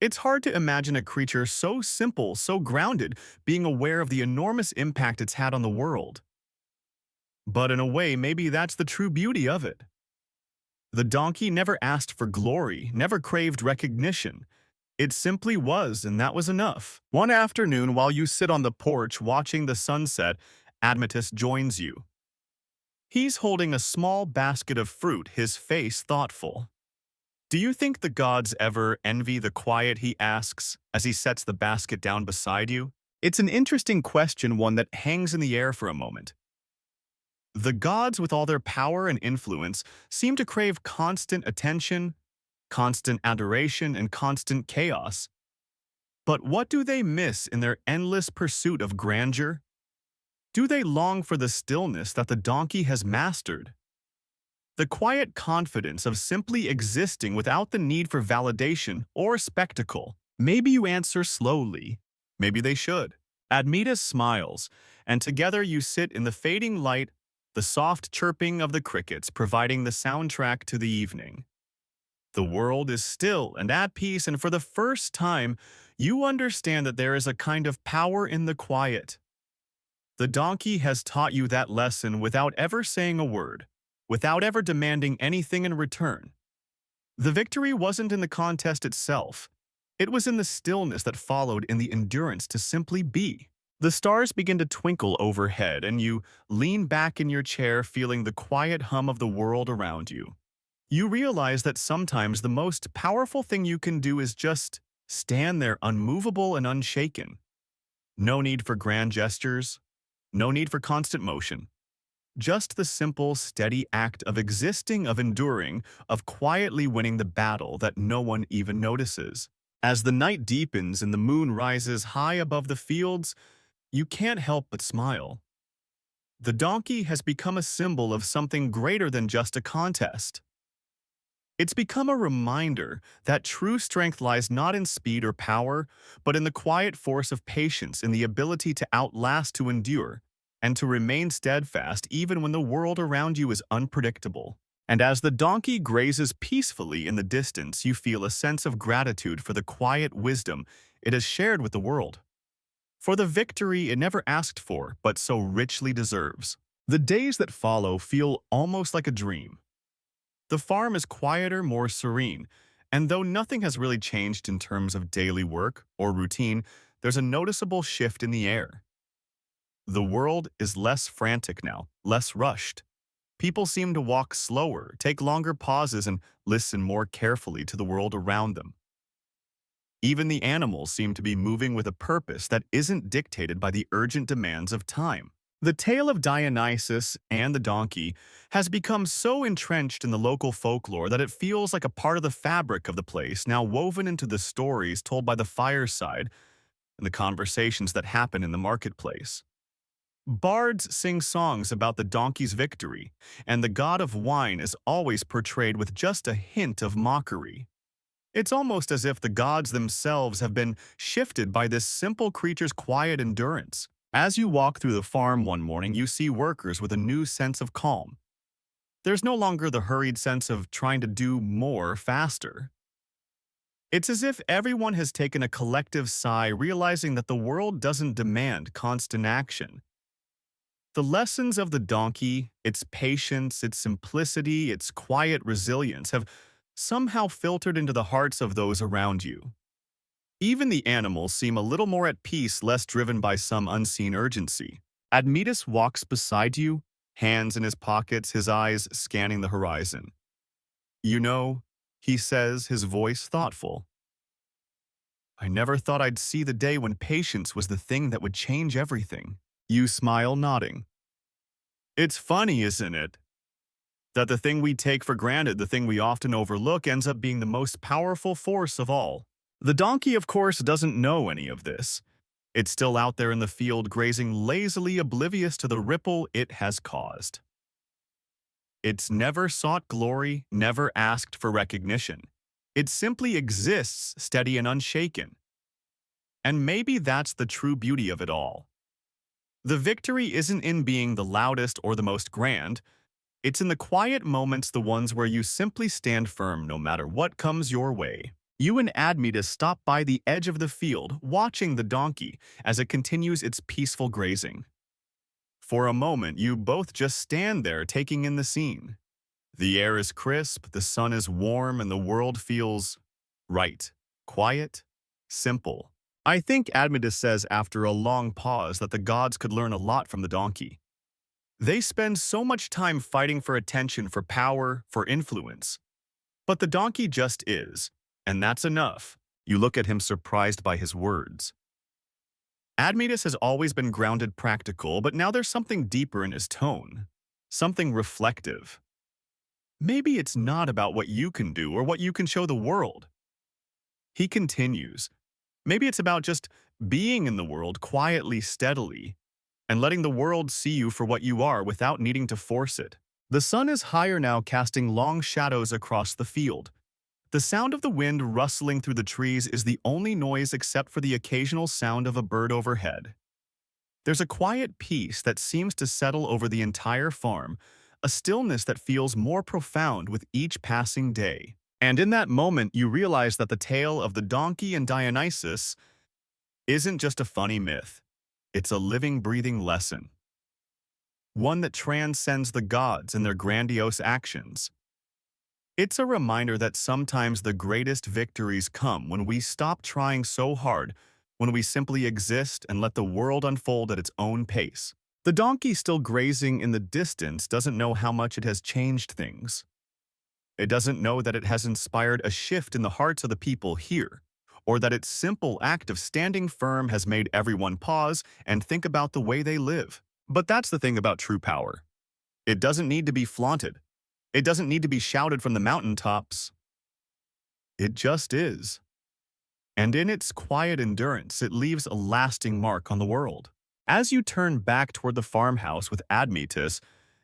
It's hard to imagine a creature so simple, so grounded, being aware of the enormous impact it's had on the world. But in a way, maybe that's the true beauty of it. The donkey never asked for glory, never craved recognition. It simply was, and that was enough. One afternoon, while you sit on the porch watching the sunset, Admetus joins you. He's holding a small basket of fruit, his face thoughtful. "Do you think the gods ever envy the quiet?" he asks, as he sets the basket down beside you. It's an interesting question, one that hangs in the air for a moment. The gods, with all their power and influence, seem to crave constant attention, constant adoration, and constant chaos. But what do they miss in their endless pursuit of grandeur? Do they long for the stillness that the donkey has mastered? The quiet confidence of simply existing without the need for validation or spectacle? Maybe you answer slowly. Maybe they should. Admetus smiles, and together you sit in the fading light, the soft chirping of the crickets providing the soundtrack to the evening. The world is still and at peace, and for the first time, you understand that there is a kind of power in the quiet. The donkey has taught you that lesson without ever saying a word, without ever demanding anything in return. The victory wasn't in the contest itself. It was in the stillness that followed, in the endurance to simply be. The stars begin to twinkle overhead, and you lean back in your chair, feeling the quiet hum of the world around you. You realize that sometimes the most powerful thing you can do is just stand there unmovable and unshaken. No need for grand gestures, no need for constant motion. Just the simple, steady act of existing, of enduring, of quietly winning the battle that no one even notices. As the night deepens and the moon rises high above the fields, you can't help but smile. The donkey has become a symbol of something greater than just a contest. It's become a reminder that true strength lies not in speed or power, but in the quiet force of patience, in the ability to outlast, to endure, and to remain steadfast even when the world around you is unpredictable. And as the donkey grazes peacefully in the distance, you feel a sense of gratitude for the quiet wisdom it has shared with the world, for the victory it never asked for but so richly deserves. The days that follow feel almost like a dream. The farm is quieter, more serene, and though nothing has really changed in terms of daily work or routine, there's a noticeable shift in the air. The world is less frantic now, less rushed. People seem to walk slower, take longer pauses, and listen more carefully to the world around them. Even the animals seem to be moving with a purpose that isn't dictated by the urgent demands of time. The tale of Dionysus and the donkey has become so entrenched in the local folklore that it feels like a part of the fabric of the place, now woven into the stories told by the fireside and the conversations that happen in the marketplace. Bards sing songs about the donkey's victory, and the god of wine is always portrayed with just a hint of mockery. It's almost as if the gods themselves have been shifted by this simple creature's quiet endurance. As you walk through the farm one morning, you see workers with a new sense of calm. There's no longer the hurried sense of trying to do more faster. It's as if everyone has taken a collective sigh, realizing that the world doesn't demand constant action. The lessons of the donkey, its patience, its simplicity, its quiet resilience, have somehow filtered into the hearts of those around you. Even the animals seem a little more at peace, less driven by some unseen urgency. Admetus walks beside you, hands in his pockets, his eyes scanning the horizon. "You know," he says, his voice thoughtful, "I never thought I'd see the day when patience was the thing that would change everything." You smile, nodding. It's funny, isn't it, that the thing we take for granted, the thing we often overlook, ends up being the most powerful force of all. The donkey, of course, doesn't know any of this. It's still out there in the field, grazing lazily, oblivious to the ripple it has caused. It's never sought glory, never asked for recognition. It simply exists, steady and unshaken. And maybe that's the true beauty of it all. The victory isn't in being the loudest or the most grand. It's in the quiet moments, the ones where you simply stand firm no matter what comes your way. You and Admetus stop by the edge of the field, watching the donkey as it continues its peaceful grazing. For a moment, you both just stand there taking in the scene. The air is crisp, the sun is warm, and the world feels right, quiet, simple. I think Admetus says after a long pause that the gods could learn a lot from the donkey. They spend so much time fighting for attention, for power, for influence. But the donkey just is, and that's enough. You look at him, surprised by his words. Admetus has always been grounded, practical, but now there's something deeper in his tone, something reflective. Maybe it's not about what you can do or what you can show the world. He continues. Maybe it's about just being in the world quietly, steadily, and letting the world see you for what you are without needing to force it. The sun is higher now, casting long shadows across the field. The sound of the wind rustling through the trees is the only noise except for the occasional sound of a bird overhead. There's a quiet peace that seems to settle over the entire farm, a stillness that feels more profound with each passing day. And in that moment, you realize that the tale of the donkey and Dionysus isn't just a funny myth. It's a living, breathing lesson. One that transcends the gods and their grandiose actions. It's a reminder that sometimes the greatest victories come when we stop trying so hard, when we simply exist and let the world unfold at its own pace. The donkey still grazing in the distance doesn't know how much it has changed things. It doesn't know that it has inspired a shift in the hearts of the people here, or that its simple act of standing firm has made everyone pause and think about the way they live. But that's the thing about true power. It doesn't need to be flaunted. It doesn't need to be shouted from the mountaintops. It just is. And in its quiet endurance, it leaves a lasting mark on the world. As you turn back toward the farmhouse with Admetus,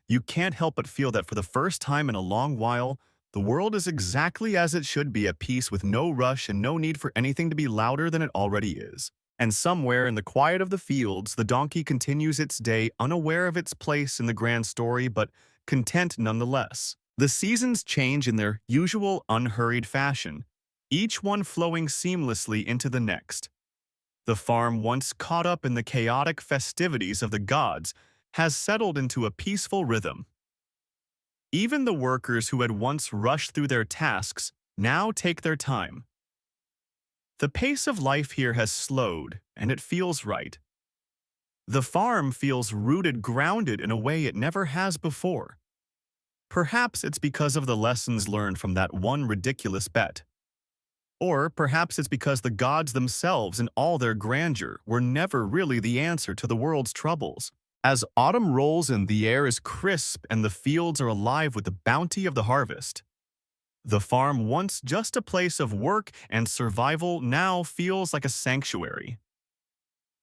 you can't help but feel that for the first time in a long while, the world is exactly as it should be, at peace with no rush and no need for anything to be louder than it already is. And somewhere in the quiet of the fields, the donkey continues its day, unaware of its place in the grand story, but content nonetheless. The seasons change in their usual unhurried fashion, each one flowing seamlessly into the next. The farm, once caught up in the chaotic festivities of the gods, has settled into a peaceful rhythm. Even the workers who had once rushed through their tasks now take their time. The pace of life here has slowed, and it feels right. The farm feels rooted, grounded in a way it never has before. Perhaps it's because of the lessons learned from that one ridiculous bet. Or perhaps it's because the gods themselves in all their grandeur were never really the answer to the world's troubles. As autumn rolls in, the air is crisp and the fields are alive with the bounty of the harvest. The farm, once just a place of work and survival, now feels like a sanctuary.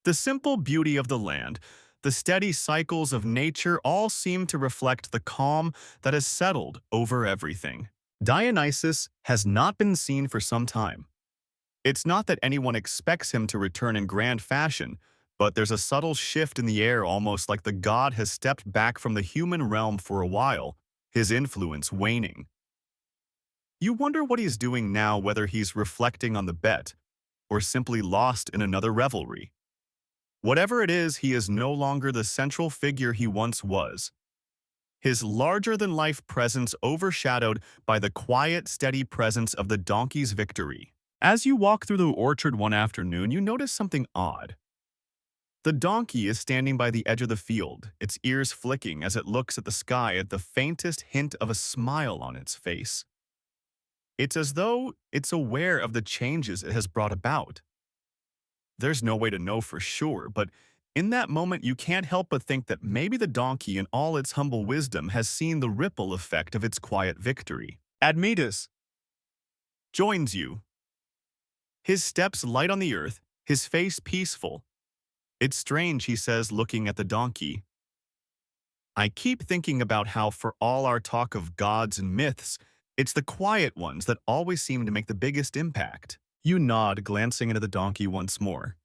The simple beauty of the land, the steady cycles of nature all seem to reflect the calm that has settled over everything. Dionysus has not been seen for some time. It's not that anyone expects him to return in grand fashion, but there's a subtle shift in the air, almost like the god has stepped back from the human realm for a while, his influence waning. You wonder what he's doing now, whether he's reflecting on the bet or simply lost in another revelry. Whatever it is, he is no longer the central figure he once was. His larger-than-life presence overshadowed by the quiet, steady presence of the donkey's victory. As you walk through the orchard one afternoon, you notice something odd. The donkey is standing by the edge of the field, its ears flicking as it looks at the sky at the faintest hint of a smile on its face. It's as though it's aware of the changes it has brought about. There's no way to know for sure, but in that moment you can't help but think that maybe the donkey in all its humble wisdom has seen the ripple effect of its quiet victory. Admetus joins you. His steps light on the earth, his face peaceful. It's strange, he says, looking at the donkey. I keep thinking about how for all our talk of gods and myths, it's the quiet ones that always seem to make the biggest impact. You nod, glancing into the donkey once more.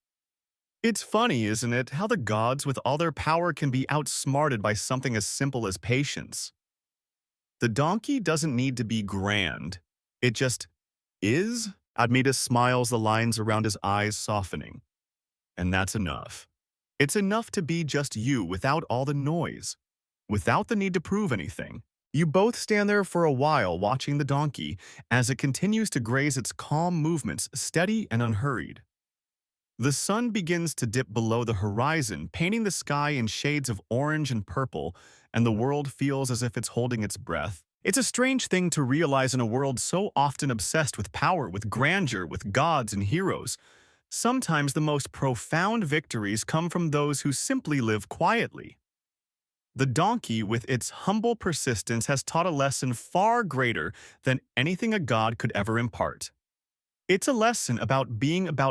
It's funny, isn't it, how the gods with all their power can be outsmarted by something as simple as patience. The donkey doesn't need to be grand. It just is. Admetus smiles, the lines around his eyes softening. And that's enough. It's enough to be just you without all the noise, without the need to prove anything. You both stand there for a while watching the donkey as it continues to graze, its calm movements steady and unhurried. The sun begins to dip below the horizon, painting the sky in shades of orange and purple, and the world feels as if it's holding its breath. It's a strange thing to realize in a world so often obsessed with power, with grandeur, with gods and heroes. Sometimes the most profound victories come from those who simply live quietly. The donkey, with its humble persistence, has taught a lesson far greater than anything a god could ever impart. It's a lesson about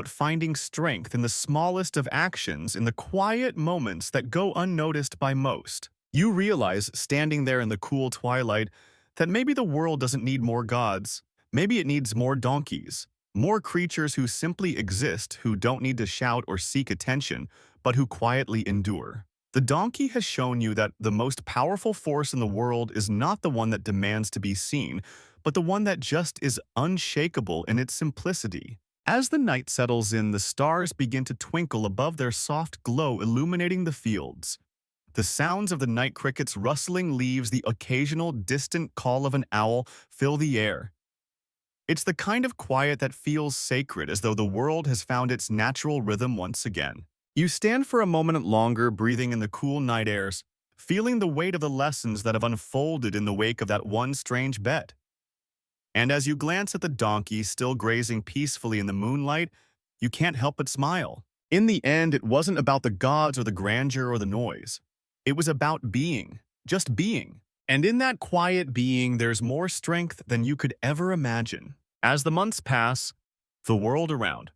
finding strength in the smallest of actions, in the quiet moments that go unnoticed by most. You realize, standing there in the cool twilight, that maybe the world doesn't need more gods. Maybe it needs more donkeys, more creatures who simply exist, who don't need to shout or seek attention, but who quietly endure. The donkey has shown you that the most powerful force in the world is not the one that demands to be seen, but the one that just is unshakable in its simplicity. As the night settles in, the stars begin to twinkle above, their soft glow illuminating the fields. The sounds of the night crickets rustling leaves, the occasional distant call of an owl fill the air. It's the kind of quiet that feels sacred, as though the world has found its natural rhythm once again. You stand for a moment longer, breathing in the cool night airs, feeling the weight of the lessons that have unfolded in the wake of that one strange bet. And as you glance at the donkey still grazing peacefully in the moonlight, you can't help but smile. In the end, it wasn't about the gods or the grandeur or the noise. It was about being, just being. And in that quiet being, there's more strength than you could ever imagine. As the months pass, the world around,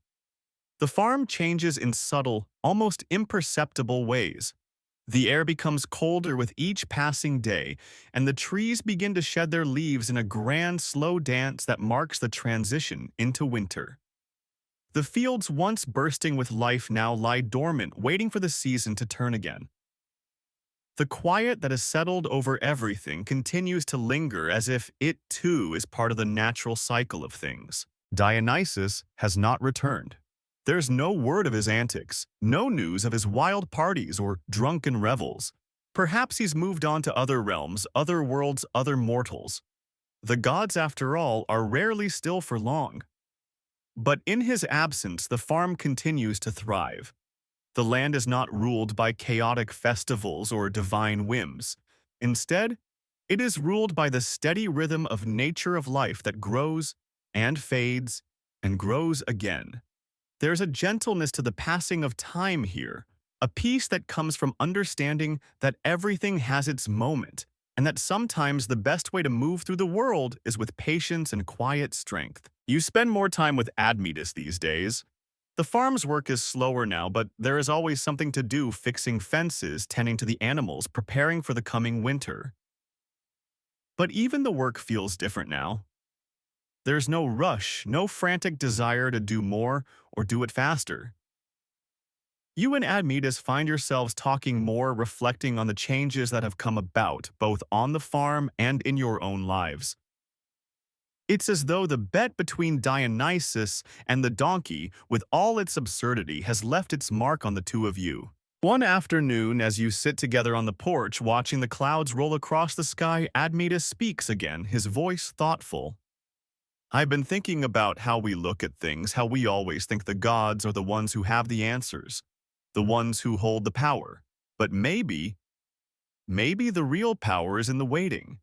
the farm changes in subtle, almost imperceptible ways. The air becomes colder with each passing day, and the trees begin to shed their leaves in a grand, slow dance that marks the transition into winter. The fields once bursting with life now lie dormant, waiting for the season to turn again. The quiet that has settled over everything continues to linger, as if it too is part of the natural cycle of things. Dionysus has not returned. There's no word of his antics, no news of his wild parties or drunken revels. Perhaps he's moved on to other realms, other worlds, other mortals. The gods, after all, are rarely still for long. But in his absence, the farm continues to thrive. The land is not ruled by chaotic festivals or divine whims. Instead, it is ruled by the steady rhythm of nature, of life that grows and fades and grows again. There's a gentleness to the passing of time here, a peace that comes from understanding that everything has its moment, and that sometimes the best way to move through the world is with patience and quiet strength. You spend more time with Admetus these days. The farm's work is slower now, but there is always something to do, fixing fences, tending to the animals, preparing for the coming winter. But even the work feels different now. There's no rush, no frantic desire to do more or do it faster. You and Admetus find yourselves talking more, reflecting on the changes that have come about, both on the farm and in your own lives. It's as though the bet between Dionysus and the donkey, with all its absurdity, has left its mark on the two of you. One afternoon, as you sit together on the porch watching the clouds roll across the sky, Admetus speaks again, his voice thoughtful. I've been thinking about how we look at things, how we always think the gods are the ones who have the answers, the ones who hold the power. But maybe the real power is in the waiting,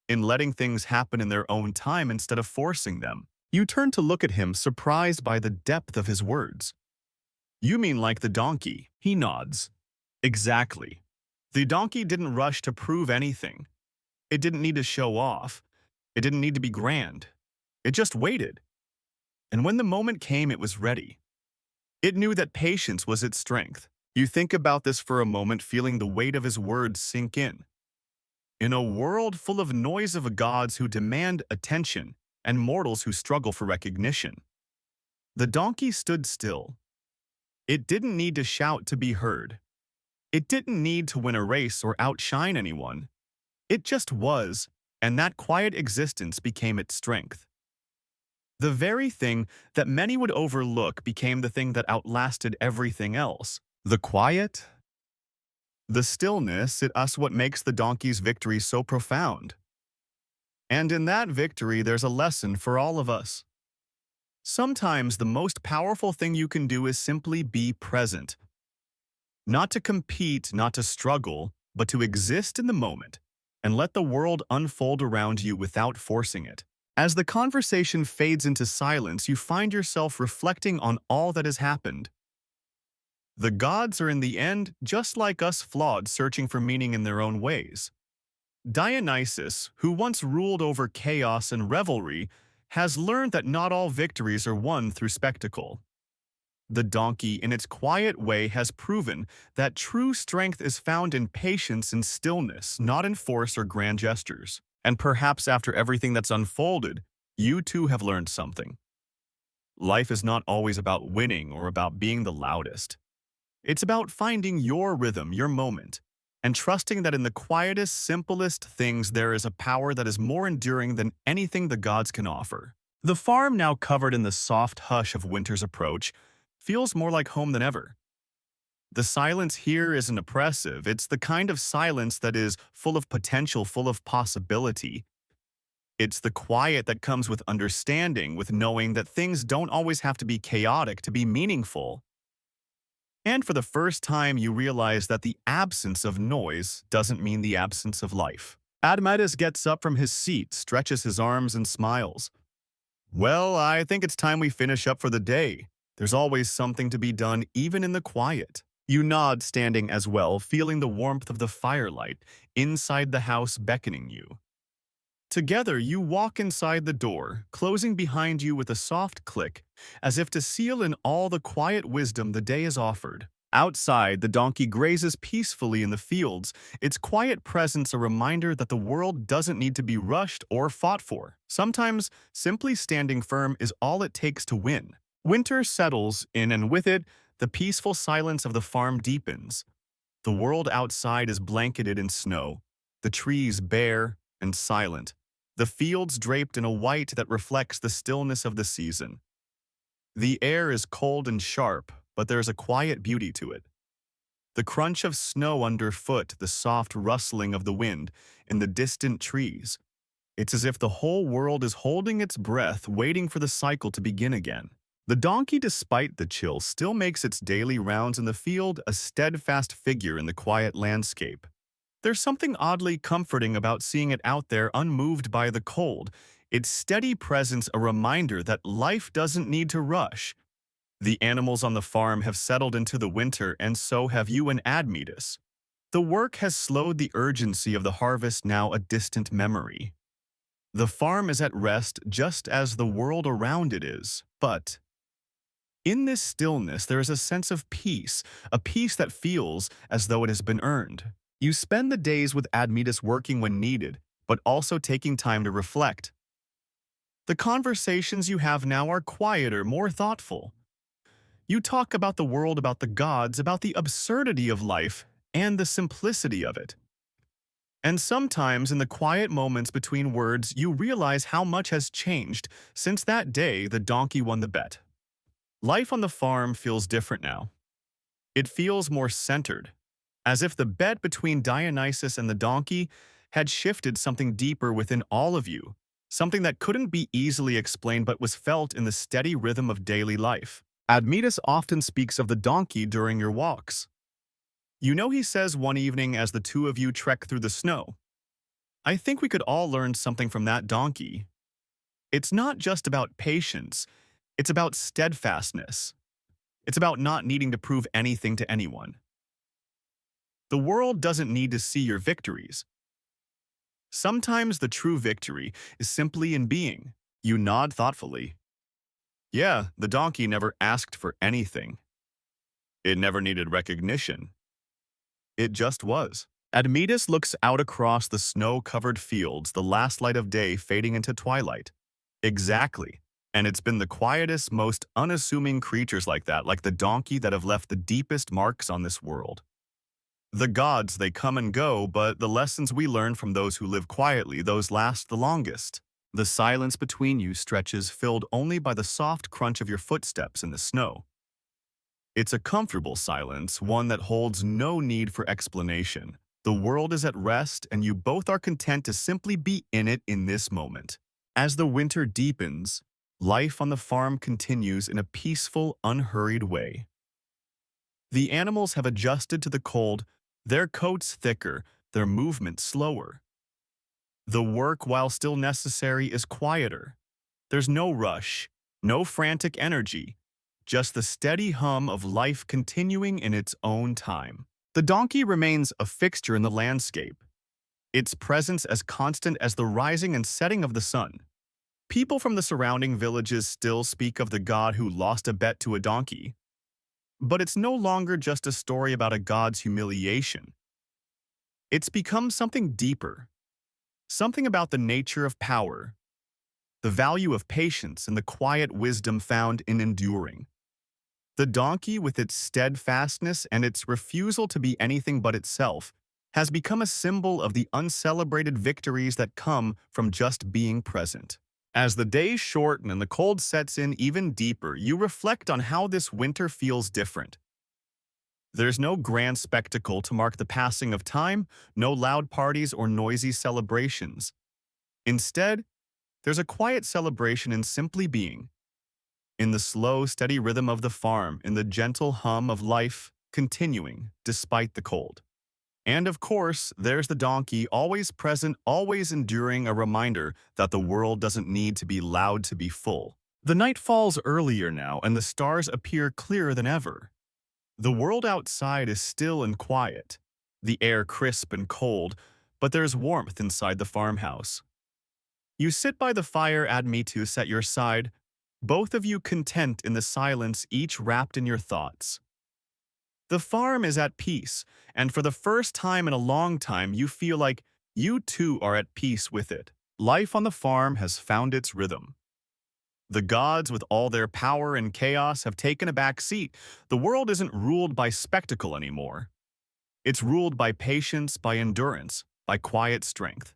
in letting things happen in their own time instead of forcing them. You turn to look at him, surprised by the depth of his words. You mean like the donkey? He nods. Exactly. The donkey didn't rush to prove anything. It didn't need to show off. It didn't need to be grand. It just waited. And when the moment came, it was ready. It knew that patience was its strength. You think about this for a moment, feeling the weight of his words sink in. In a world full of noise of gods who demand attention and mortals who struggle for recognition, the donkey stood still. It didn't need to shout to be heard. It didn't need to win a race or outshine anyone. It just was, and that quiet existence became its strength. The very thing that many would overlook became the thing that outlasted everything else. The quiet, the stillness, it's what makes the donkey's victory so profound. And in that victory, there's a lesson for all of us. Sometimes the most powerful thing you can do is simply be present. Not to compete, not to struggle, but to exist in the moment and let the world unfold around you without forcing it. As the conversation fades into silence, you find yourself reflecting on all that has happened. The gods are in the end just like us, flawed, searching for meaning in their own ways. Dionysus, who once ruled over chaos and revelry, has learned that not all victories are won through spectacle. The donkey, in its quiet way, has proven that true strength is found in patience and stillness, not in force or grand gestures. And perhaps after everything that's unfolded, you too have learned something. Life is not always about winning or about being the loudest. It's about finding your rhythm, your moment, and trusting that in the quietest, simplest things there is a power that is more enduring than anything the gods can offer. The farm, now covered in the soft hush of winter's approach, feels more like home than ever. The silence here isn't oppressive. It's the kind of silence that is full of potential, full of possibility. It's the quiet that comes with understanding, with knowing that things don't always have to be chaotic to be meaningful. And for the first time, you realize that the absence of noise doesn't mean the absence of life. Admetus gets up from his seat, stretches his arms, and smiles. Well, I think it's time we finish up for the day. There's always something to be done, even in the quiet. You nod, standing as well, feeling the warmth of the firelight inside the house beckoning you. Together, you walk inside the door, closing behind you with a soft click, as if to seal in all the quiet wisdom the day has offered. Outside, the donkey grazes peacefully in the fields, its quiet presence a reminder that the world doesn't need to be rushed or fought for. Sometimes, simply standing firm is all it takes to win. Winter settles in, and with it, the peaceful silence of the farm deepens. The world outside is blanketed in snow, the trees bare and silent, the fields draped in a white that reflects the stillness of the season. The air is cold and sharp, but there's a quiet beauty to it. The crunch of snow underfoot, the soft rustling of the wind in the distant trees. It's as if the whole world is holding its breath, waiting for the cycle to begin again. The donkey, despite the chill, still makes its daily rounds in the field, a steadfast figure in the quiet landscape. There's something oddly comforting about seeing it out there, unmoved by the cold, its steady presence a reminder that life doesn't need to rush. The animals on the farm have settled into the winter, and so have you and Admetus. The work has slowed the urgency of the harvest, now a distant memory. The farm is at rest just as the world around it is, but in this stillness there is a sense of peace, a peace that feels as though it has been earned. You spend the days with Admetus working when needed, but also taking time to reflect. The conversations you have now are quieter, more thoughtful. You talk about the world, about the gods, about the absurdity of life, and the simplicity of it. And sometimes in the quiet moments between words, you realize how much has changed since that day the donkey won the bet. Life on the farm feels different now. It feels more centered, as if the bet between Dionysus and the donkey had shifted something deeper within all of you, something that couldn't be easily explained but was felt in the steady rhythm of daily life. Admetus often speaks of the donkey during your walks. You know, he says one evening as the two of you trek through the snow, "I think we could all learn something from that donkey. It's not just about patience, it's about steadfastness. It's about not needing to prove anything to anyone. The world doesn't need to see your victories. Sometimes the true victory is simply in being." You nod thoughtfully. Yeah, the donkey never asked for anything. It never needed recognition. It just was. Admetus looks out across the snow-covered fields, the last light of day fading into twilight. Exactly. And it's been the quietest, most unassuming creatures like that, like the donkey, that have left the deepest marks on this world. The gods, they come and go, but the lessons we learn from those who live quietly, those last the longest. The silence between you stretches, filled only by the soft crunch of your footsteps in the snow. It's a comfortable silence, one that holds no need for explanation. The world is at rest, and you both are content to simply be in it in this moment. As the winter deepens, life on the farm continues in a peaceful, unhurried way. The animals have adjusted to the cold, their coats thicker, their movement slower. The work, while still necessary, is quieter. There's no rush, no frantic energy, just the steady hum of life continuing in its own time. The donkey remains a fixture in the landscape, its presence as constant as the rising and setting of the sun. People from the surrounding villages still speak of the god who lost a bet to a donkey. But it's no longer just a story about a god's humiliation. It's become something deeper, something about the nature of power, the value of patience, and the quiet wisdom found in enduring. The donkey, with its steadfastness and its refusal to be anything but itself, has become a symbol of the uncelebrated victories that come from just being present. As the days shorten and the cold sets in even deeper, you reflect on how this winter feels different. There's no grand spectacle to mark the passing of time, no loud parties or noisy celebrations. Instead, there's a quiet celebration in simply being, in the slow, steady rhythm of the farm, in the gentle hum of life continuing despite the cold. And of course, there's the donkey, always present, always enduring, a reminder that the world doesn't need to be loud to be full. The night falls earlier now, and the stars appear clearer than ever. The world outside is still and quiet, the air crisp and cold, but there's warmth inside the farmhouse. You sit by the fire, Admetus at your side, both of you content in the silence, each wrapped in your thoughts. The farm is at peace, and for the first time in a long time, you feel like you too are at peace with it. Life on the farm has found its rhythm. The gods, with all their power and chaos, have taken a back seat. The world isn't ruled by spectacle anymore. It's ruled by patience, by endurance, by quiet strength.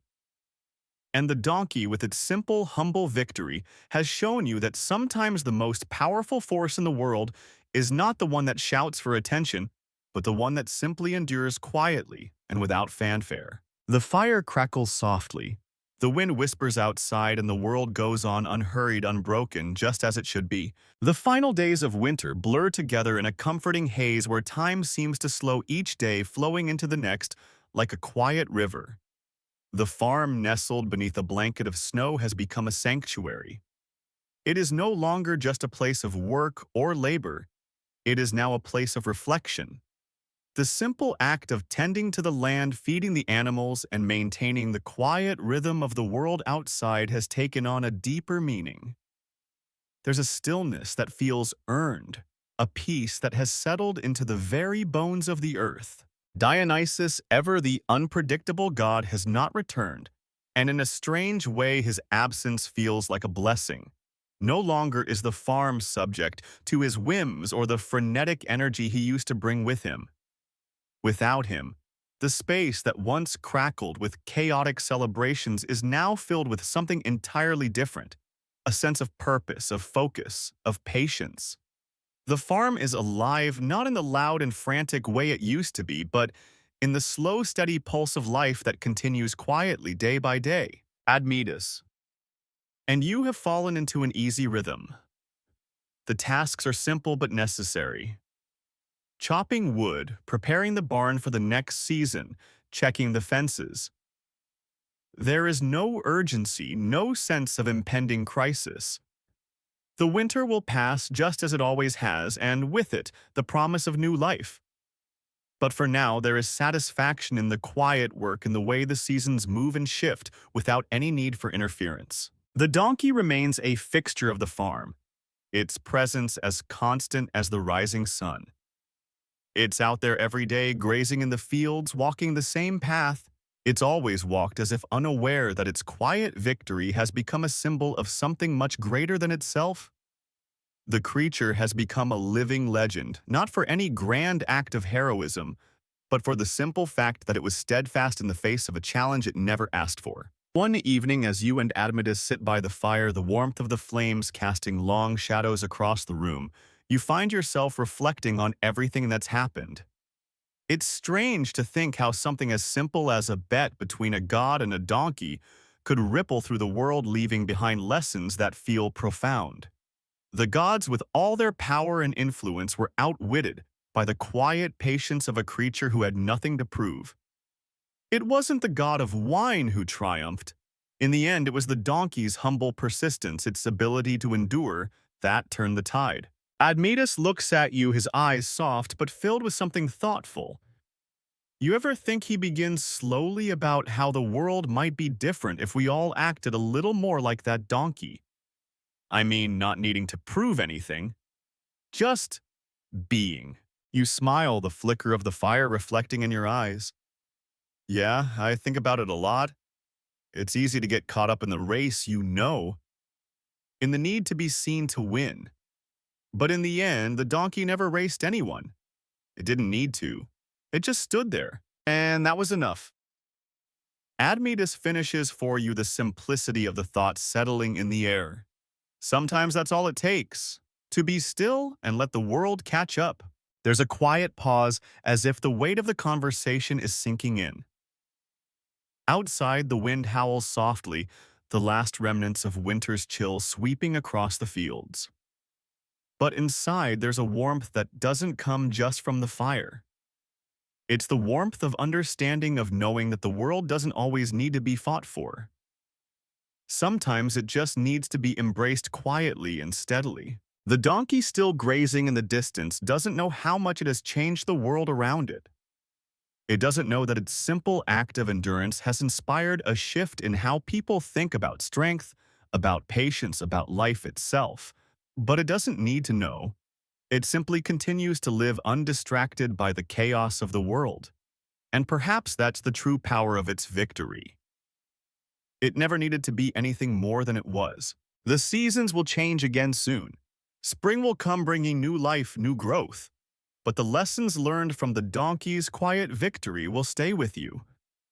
And the donkey, with its simple, humble victory, has shown you that sometimes the most powerful force in the world is not the one that shouts for attention, but the one that simply endures quietly and without fanfare. The fire crackles softly. The wind whispers outside, and the world goes on unhurried, unbroken, just as it should be. The final days of winter blur together in a comforting haze where time seems to slow, each day flowing into the next like a quiet river. The farm nestled beneath a blanket of snow has become a sanctuary. It is no longer just a place of work or labor, it is now a place of reflection. The simple act of tending to the land, feeding the animals, and maintaining the quiet rhythm of the world outside has taken on a deeper meaning. There's a stillness that feels earned, a peace that has settled into the very bones of the earth. Dionysus, ever the unpredictable god, has not returned, and in a strange way his absence feels like a blessing. No longer is the farm subject to his whims or the frenetic energy he used to bring with him. Without him, the space that once crackled with chaotic celebrations is now filled with something entirely different, a sense of purpose, of focus, of patience. The farm is alive not in the loud and frantic way it used to be, but in the slow, steady pulse of life that continues quietly day by day. Admetus. And you have fallen into an easy rhythm. The tasks are simple but necessary. Chopping wood, preparing the barn for the next season, checking the fences. There is no urgency, no sense of impending crisis. The winter will pass just as it always has, and with it, the promise of new life. But for now, there is satisfaction in the quiet work and the way the seasons move and shift without any need for interference. The donkey remains a fixture of the farm, its presence as constant as the rising sun. It's out there every day, grazing in the fields, walking the same path. It's always walked as if unaware that its quiet victory has become a symbol of something much greater than itself. The creature has become a living legend, not for any grand act of heroism, but for the simple fact that it was steadfast in the face of a challenge it never asked for. One evening, as you and Admetus sit by the fire, the warmth of the flames casting long shadows across the room, you find yourself reflecting on everything that's happened. It's strange to think how something as simple as a bet between a god and a donkey could ripple through the world, leaving behind lessons that feel profound. The gods, with all their power and influence, were outwitted by the quiet patience of a creature who had nothing to prove. It wasn't the god of wine who triumphed. In the end, it was the donkey's humble persistence, its ability to endure, that turned the tide. Admetus looks at you, his eyes soft but filled with something thoughtful. You ever think he begins slowly about how the world might be different if we all acted a little more like that donkey? I mean, not needing to prove anything, just being. You smile, the flicker of the fire reflecting in your eyes. Yeah, I think about it a lot. It's easy to get caught up in the race, in the need to be seen to win. But in the end, the donkey never raced anyone. It didn't need to. It just stood there, and that was enough. Admetus finishes for you, the simplicity of the thought settling in the air. Sometimes that's all it takes, to be still and let the world catch up. There's a quiet pause, as if the weight of the conversation is sinking in. Outside, the wind howls softly, the last remnants of winter's chill sweeping across the fields. But inside, there's a warmth that doesn't come just from the fire. It's the warmth of understanding, of knowing that the world doesn't always need to be fought for. Sometimes it just needs to be embraced quietly and steadily. The donkey, still grazing in the distance, doesn't know how much it has changed the world around it. It doesn't know that its simple act of endurance has inspired a shift in how people think about strength, about patience, about life itself. But it doesn't need to know. It simply continues to live undistracted by the chaos of the world. And perhaps that's the true power of its victory. It never needed to be anything more than it was. The seasons will change again soon. Spring will come bringing new life, new growth. But the lessons learned from the donkey's quiet victory will stay with you.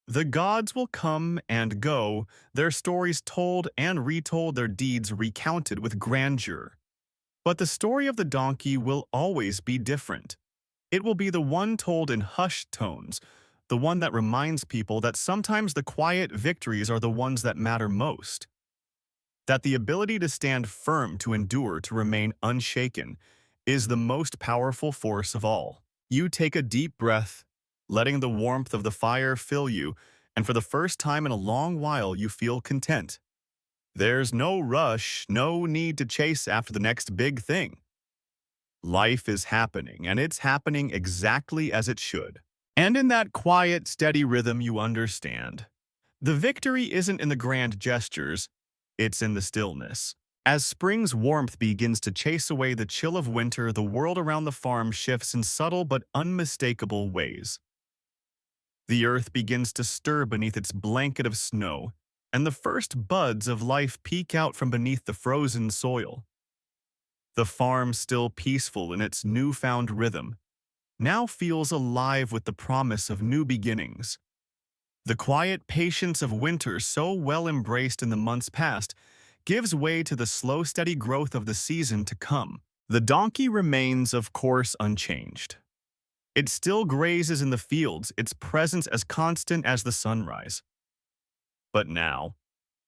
The gods will come and go, their stories told and retold, their deeds recounted with grandeur. But the story of the donkey will always be different. It will be the one told in hushed tones, the one that reminds people that sometimes the quiet victories are the ones that matter most. That the ability to stand firm, to endure, to remain unshaken, is the most powerful force of all. You take a deep breath, letting the warmth of the fire fill you, and for the first time in a long while you feel content. There's no rush, no need to chase after the next big thing. Life is happening, and it's happening exactly as it should. And in that quiet, steady rhythm you understand. The victory isn't in the grand gestures, it's in the stillness. As spring's warmth begins to chase away the chill of winter, the world around the farm shifts in subtle but unmistakable ways. The earth begins to stir beneath its blanket of snow, and the first buds of life peek out from beneath the frozen soil. The farm, still peaceful in its newfound rhythm, now feels alive with the promise of new beginnings. The quiet patience of winter, so well embraced in the months past, gives way to the slow, steady growth of the season to come. The donkey remains, of course, unchanged. It still grazes in the fields, its presence as constant as the sunrise. But now,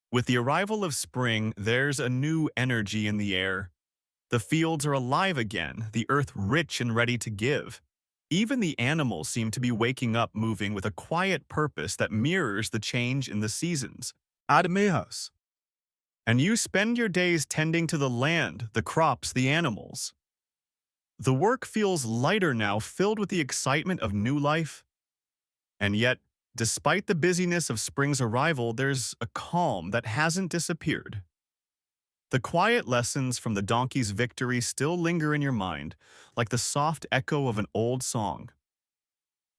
with the arrival of spring, there's a new energy in the air. The fields are alive again, the earth rich and ready to give. Even the animals seem to be waking up, moving with a quiet purpose that mirrors the change in the seasons. Admeos. And you spend your days tending to the land, the crops, the animals. The work feels lighter now, filled with the excitement of new life. And yet, despite the busyness of spring's arrival, there's a calm that hasn't disappeared. The quiet lessons from the donkey's victory still linger in your mind, like the soft echo of an old song.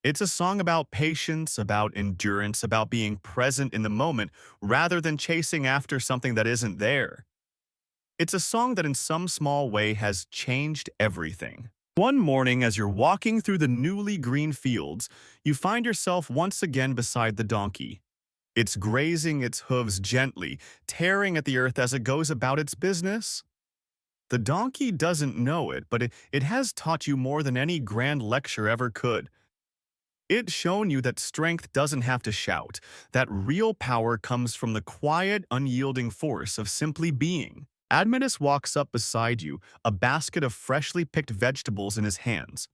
It's a song about patience, about endurance, about being present in the moment rather than chasing after something that isn't there. It's a song that in some small way has changed everything. One morning, as you're walking through the newly green fields, you find yourself once again beside the donkey. It's grazing its hooves gently, tearing at the earth as it goes about its business. The donkey doesn't know it, but it has taught you more than any grand lecture ever could. It's shown you that strength doesn't have to shout, that real power comes from the quiet, unyielding force of simply being. Admetus walks up beside you, a basket of freshly picked vegetables in his hands.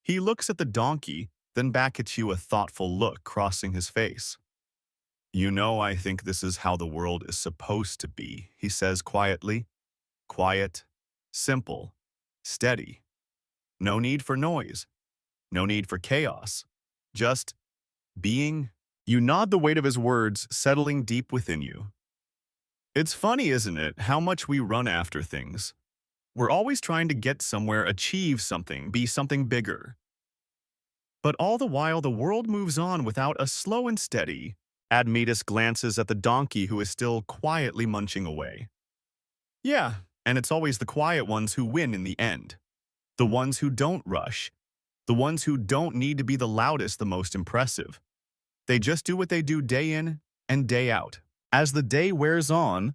He looks at the donkey, then back at you, a thoughtful look crossing his face. "You know, I think this is how the world is supposed to be," he says quietly. Quiet, simple, steady. No need for noise. No need for chaos. Just being. You nod, the weight of his words settling deep within you. It's funny, isn't it, how much we run after things. We're always trying to get somewhere, achieve something, be something bigger. But all the while, the world moves on without a slow and steady. Admetus glances at the donkey, who is still quietly munching away. Yeah, and it's always the quiet ones who win in the end. The ones who don't rush. The ones who don't need to be the loudest, the most impressive. They just do what they do day in and day out. As the day wears on,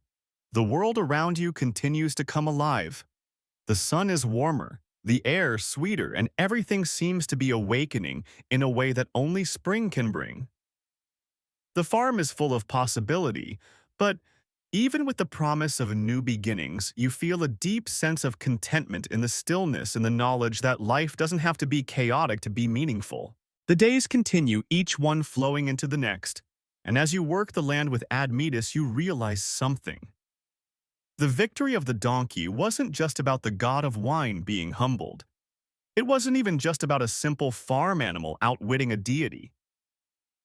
the world around you continues to come alive. The sun is warmer, the air sweeter, and everything seems to be awakening in a way that only spring can bring. The farm is full of possibility, but even with the promise of new beginnings, you feel a deep sense of contentment in the stillness and the knowledge that life doesn't have to be chaotic to be meaningful. The days continue, each one flowing into the next, and as you work the land with Admetus, you realize something. The victory of the donkey wasn't just about the god of wine being humbled. It wasn't even just about a simple farm animal outwitting a deity.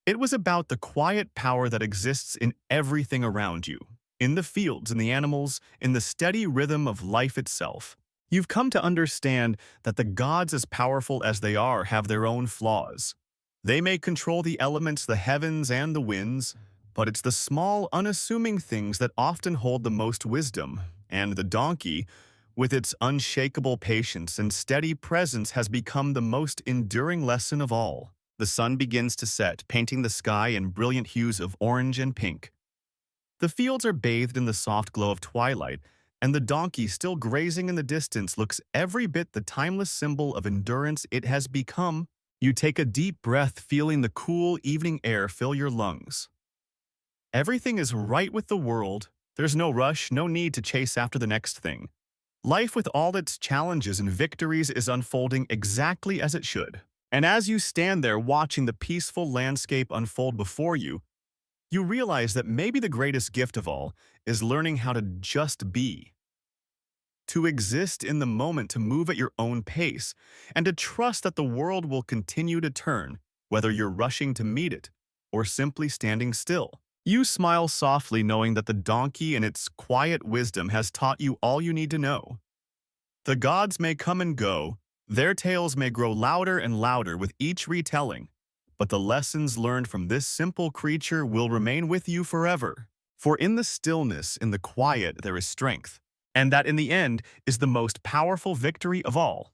It was about the quiet power that exists in everything around you, in the fields, in the animals, in the steady rhythm of life itself. You've come to understand that the gods, as powerful as they are, have their own flaws. They may control the elements, the heavens, and the winds, but it's the small, unassuming things that often hold the most wisdom. And the donkey, with its unshakable patience and steady presence, has become the most enduring lesson of all. The sun begins to set, painting the sky in brilliant hues of orange and pink. The fields are bathed in the soft glow of twilight, and the donkey, still grazing in the distance, looks every bit the timeless symbol of endurance it has become. You take a deep breath, feeling the cool evening air fill your lungs. Everything is right with the world. There's no rush, no need to chase after the next thing. Life, with all its challenges and victories, is unfolding exactly as it should. And as you stand there watching the peaceful landscape unfold before you, you realize that maybe the greatest gift of all is learning how to just be. To exist in the moment, to move at your own pace, and to trust that the world will continue to turn, whether you're rushing to meet it or simply standing still. You smile softly knowing that the donkey in its quiet wisdom has taught you all you need to know. The gods may come and go, their tales may grow louder and louder with each retelling, but the lessons learned from this simple creature will remain with you forever. For in the stillness, in the quiet, there is strength, and that in the end is the most powerful victory of all.